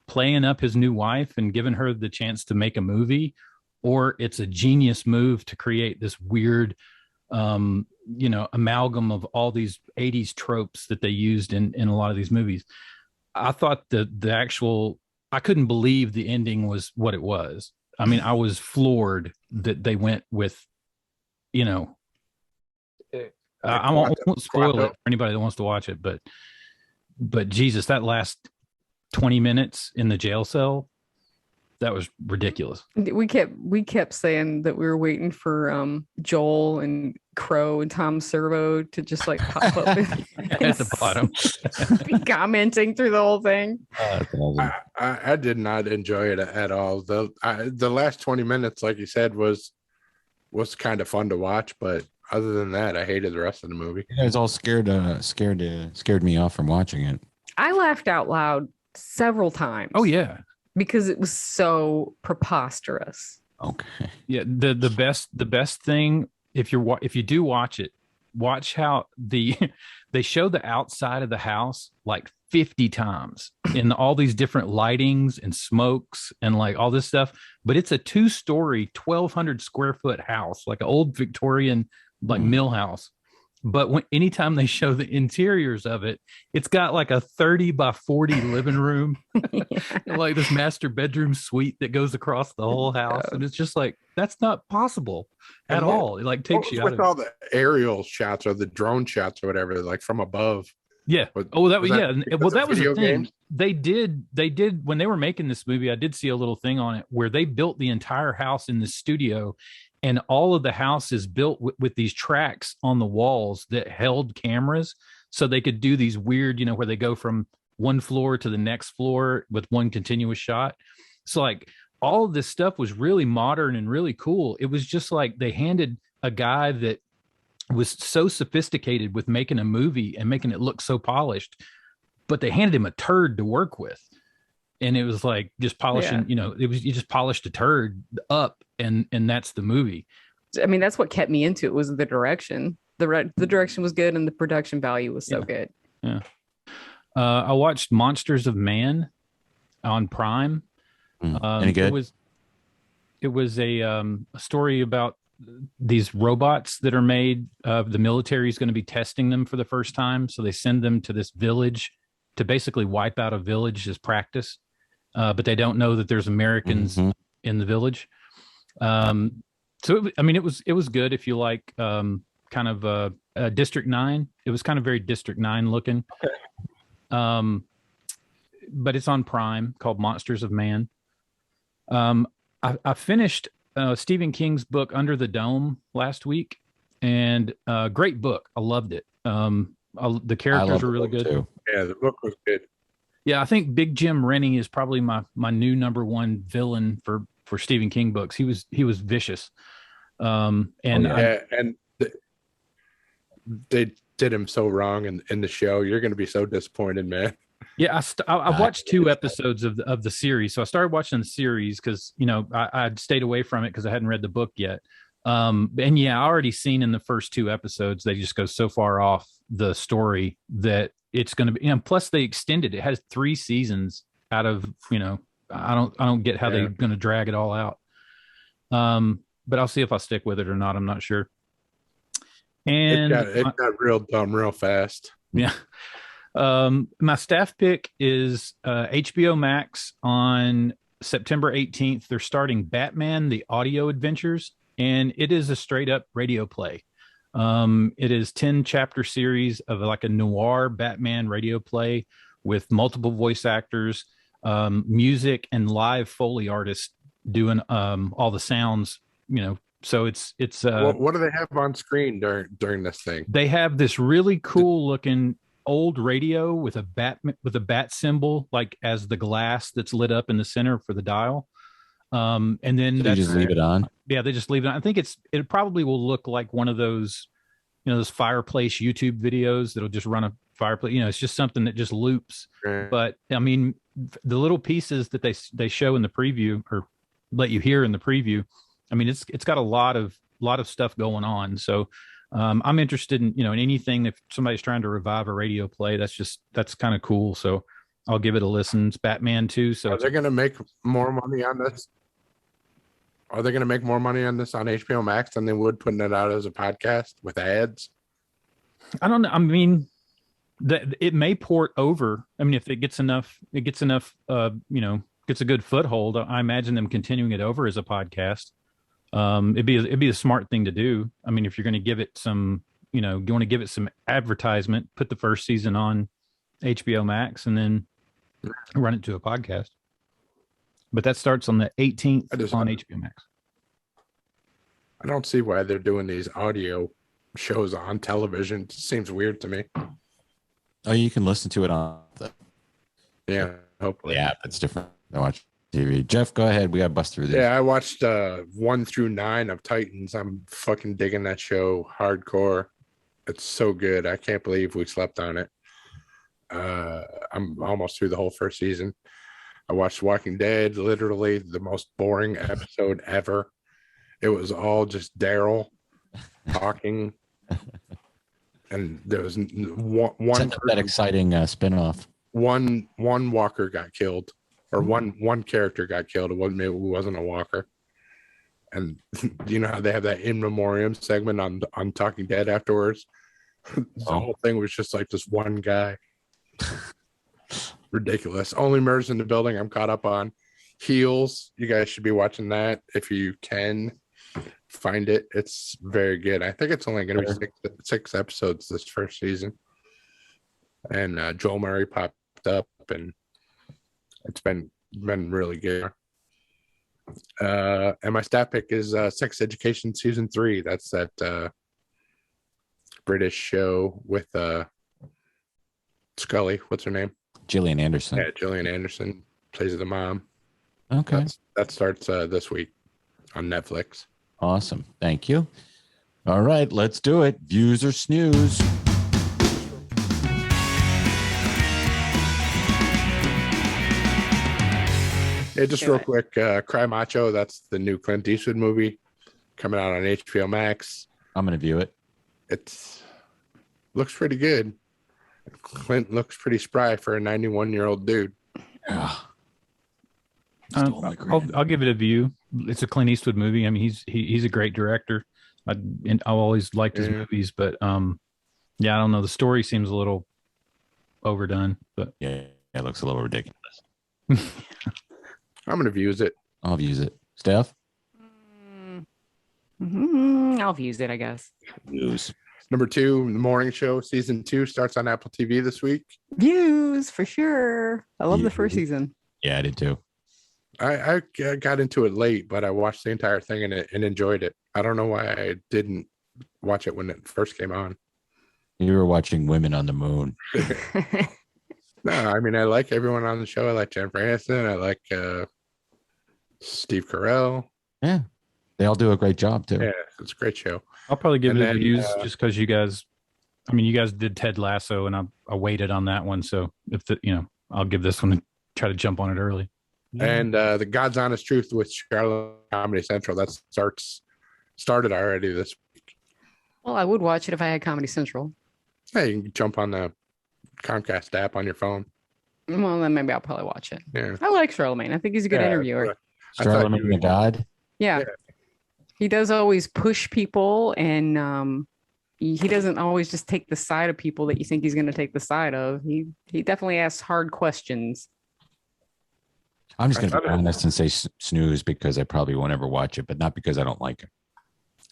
S4: playing up his new wife and giving her the chance to make a movie, or it's a genius move to create this weird, amalgam of all these 80s tropes that they used in a lot of these movies. I thought I couldn't believe the ending was what it was. I mean, I was floored that they went with, I won't spoil it for anybody that wants to watch it, but Jesus, that last 20 minutes in the jail cell, that was ridiculous.
S2: We kept saying that we were waiting for Joel and Crow and Tom Servo to just like pop up
S4: at the bottom,
S2: be commenting through the whole thing.
S3: I did not enjoy it at all. The last 20 minutes, like you said, was kind of fun to watch, but other than that, I hated the rest of the movie.
S1: You guys all scared me off from watching it.
S2: I laughed out loud several times.
S4: Oh yeah.
S2: Because it was so preposterous.
S1: Okay.
S4: Yeah, the best thing, if you do watch it, watch how they show the outside of the house like 50 times in all these different lightings and smokes and like all this stuff. But it's a 2-story, 1,200 square foot house, like an old Victorian like mill house. But anytime they show the interiors of it, it's got like a 30 by 40 living room, like this master bedroom suite that goes across the whole house. And it's just like, that's not possible at all. It like takes you out of
S3: all the aerial shots or the drone shots or whatever, like from above.
S4: Yeah. Well, that was the thing. They did when they were making this movie. I did see a little thing on it where they built the entire house in the studio. And all of the house is built with these tracks on the walls that held cameras, so they could do these weird, where they go from one floor to the next floor with one continuous shot. So like all of this stuff was really modern and really cool. It was just like they handed a guy that was so sophisticated with making a movie and making it look so polished, but they handed him a turd to work with. And it was like just polishing, you just polished a turd up and that's the movie.
S2: I mean, that's what kept me into it, was the direction. The direction was good and the production value was so good.
S4: Yeah. I watched Monsters of Man on Prime.
S1: Any good?
S4: It was a story about these robots that are made. The military is going to be testing them for the first time. So they send them to this village to basically wipe out a village as practice. But they don't know that there's Americans in the village. It was good if you like kind of District 9. It was kind of very District 9 looking. Okay. But it's on Prime, called Monsters of Man. I finished Stephen King's book Under the Dome last week, and great book. I loved it. The characters were really good.
S3: Too. Yeah, the book was good.
S4: Yeah, I think Big Jim Rennie is probably my new number one villain for Stephen King books. He was vicious.
S3: They did him so wrong in the show. You're going to be so disappointed, man.
S4: Yeah, I watched 2 episodes of the series. So I started watching the series because I'd stayed away from it because I hadn't read the book yet. And yeah, I already seen in the first 2 episodes they just go so far off the story that it's going to be. Plus they extended it. It has 3 seasons out of I don't get how they're going to drag it all out. But I'll see if I stick with it or not. I'm not sure. And
S3: it got real dumb real fast.
S4: Yeah. My staff pick is HBO Max on September 18th. They're starting Batman: The Audio Adventures, and it is a straight up radio play. It is 10 chapter series of like a noir Batman radio play with multiple voice actors, music, and live Foley artists doing all the sounds. So it's
S3: what do they have on screen during this thing?
S4: They have this really cool looking old radio with a bat symbol, like as the glass that's lit up in the center for the dial. And then
S1: they just leave it on.
S4: Yeah, they just leave it on. I think it probably will look like one of those, those fireplace YouTube videos that'll just run a fireplace. It's just something that just loops.
S3: Right.
S4: But I mean, the little pieces that they show in the preview, or let you hear in the preview, I mean, it's got a lot of stuff going on. So I'm interested in in anything. If somebody's trying to revive a radio play, that's kind of cool. So I'll give it a listen. It's Batman 2. So
S3: are they going to make more money on this? Are they going to make more money on this on HBO Max than they would putting it out as a podcast with ads?
S4: I don't know. I mean, it may port over. I mean, if it gets enough, gets a good foothold. I imagine them continuing it over as a podcast. It'd be a smart thing to do. I mean, if you're going to give it some, you want to give it some advertisement, put the first season on HBO Max and then run it to a podcast. But that starts on the 18th on HBO Max.
S3: I don't see why they're doing these audio shows on television. It seems weird to me.
S1: Oh, you can listen to it on
S3: Yeah, hopefully.
S1: Yeah, it's different than watch TV. Jeff, go ahead. We got to bust through this.
S3: Yeah, I watched 1 through 9 of Titans. I'm fucking digging that show hardcore. It's so good. I can't believe we slept on it. I'm almost through the whole first season. I watched Walking Dead, literally the most boring episode ever. It was all just Daryl talking. And there was one
S1: that exciting spinoff.
S3: One walker got killed, or one character got killed. It wasn't a walker. And you know how they have that in memoriam segment on Talking Dead afterwards? The whole thing was just like this one guy. Ridiculous. Only Murders in the Building I'm caught up on. Heels, you guys should be watching that if you can find it. It's very good. I think it's only going to be six episodes this first season. And Joel Murray popped up, and it's been really good. And my stat pick is Sex Education Season 3. That's that British show with Scully. What's her name?
S1: Gillian Anderson.
S3: Yeah, Gillian Anderson plays the mom.
S1: Okay.
S3: That starts this week on Netflix.
S1: Awesome. Thank you. All right, let's do it. Views or snooze.
S3: Yeah, just real quick, Cry Macho, that's the new Clint Eastwood movie coming out on HBO Max.
S1: I'm going to view it.
S3: It looks pretty good. Clint looks pretty spry for a 91-year-old dude.
S1: Yeah.
S4: I'll give it a view. It's a Clint Eastwood movie. I mean, he's a great director. I've always liked his movies, but yeah, I don't know. The story seems a little overdone, but
S1: yeah, it looks a little ridiculous.
S3: I'm gonna view it.
S1: I'll view it. Steph?
S2: I'll view it, I guess.
S1: Views.
S3: Number 2, The Morning Show, season 2 starts on Apple TV this week.
S2: Views for sure. I love the first season.
S1: Yeah, I did too.
S3: I got into it late, but I watched the entire thing and enjoyed it. I don't know why I didn't watch it when it first came on.
S1: You were watching Women on the Moon.
S3: No, I mean, I like everyone on the show. I like Jennifer Aniston. I like Steve Carell.
S1: Yeah, they all do a great job too.
S3: Yeah, it's a great show.
S4: I'll probably give it views just because you guys. I mean, you guys did Ted Lasso, and I waited on that one. So if I'll give this one and try to jump on it early.
S3: And the God's Honest Truth with Charlotte Comedy Central that started already this week.
S2: Well, I would watch it if I had Comedy Central.
S3: Hey, you can jump on the Comcast app on your phone.
S2: Well, then maybe I'll probably watch it.
S3: Yeah,
S2: I like Charlemagne. I think he's a good interviewer.
S1: Charlemagne the God.
S2: Yeah. He does always push people, and he doesn't always just take the side of people that you think he's going to take the side of. He definitely asks hard questions.
S1: I'm just going to be honest and say snooze because I probably won't ever watch it, but not because I don't like it.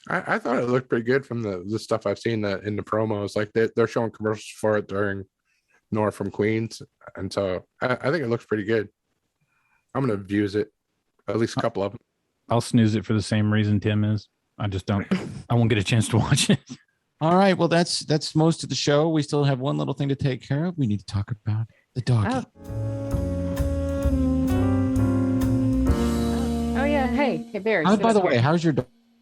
S3: I thought it looked pretty good from the stuff I've seen in the promos. Like they're showing commercials for it during nor from Queens. And so I think it looks pretty good. I'm going to views it, at least a couple of them.
S4: I'll snooze it for the same reason Tim is. I won't get a chance to watch it.
S1: All right. Well, that's most of the show. We still have one little thing to take care of. We need to talk about the doggy.
S2: Oh yeah. Hey, Barry.
S1: By the way, how's your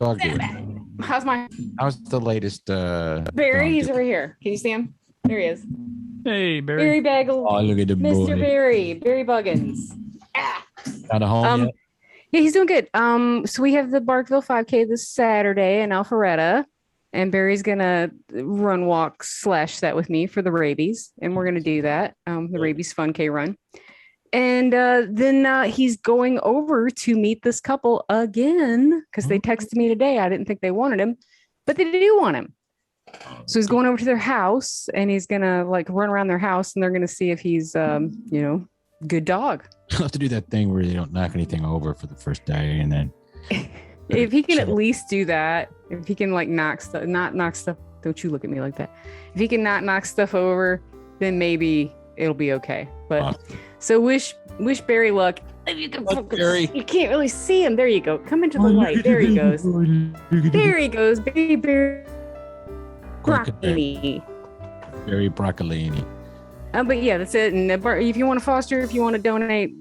S1: dog doing? How's the latest?
S2: Barry, he's over here. Can you see him? There he is.
S4: Hey, Barry.
S2: Barry Bagel.
S1: Oh, look at the
S2: Mr.
S1: boy.
S2: Barry Buggins.
S1: Out of home yet?
S2: Yeah, he's doing good. So we have the Barkville 5K this Saturday in Alpharetta, and Barry's gonna run walk / that with me for the rabies, and we're gonna do that. The rabies fun K run, and then he's going over to meet this couple again because they texted me today. I didn't think they wanted him, but they do want him. So he's going over to their house, and he's gonna like run around their house, and they're gonna see if he's good dog.
S1: You'll have to do that thing where you don't knock anything over for the first day, and then
S2: if he can at least do that, if he can like not knock stuff, don't you look at me like that. If he can not knock stuff over, then maybe it'll be okay. But so wish Barry luck. If you can focus, you can't really see him. There you go. Come into the light. There he goes. There he goes. Baby Barry. Broccolini.
S1: Barry Broccolini.
S2: But yeah, that's it. And if you want to foster, if you want to donate,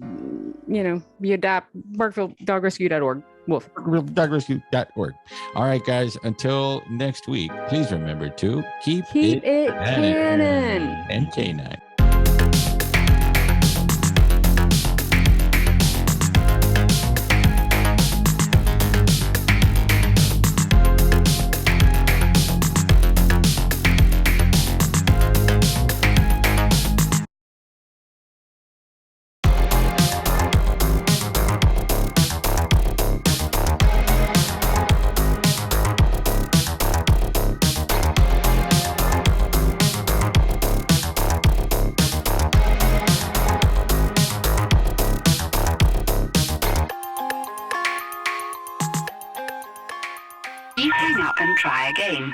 S2: you adopt BarkvilleDogRescue.org. Woof.
S1: BarkvilleDogRescue.org. All right, guys. Until next week, please remember to keep it
S2: canon.
S1: And K9.
S5: Please hang up and try again.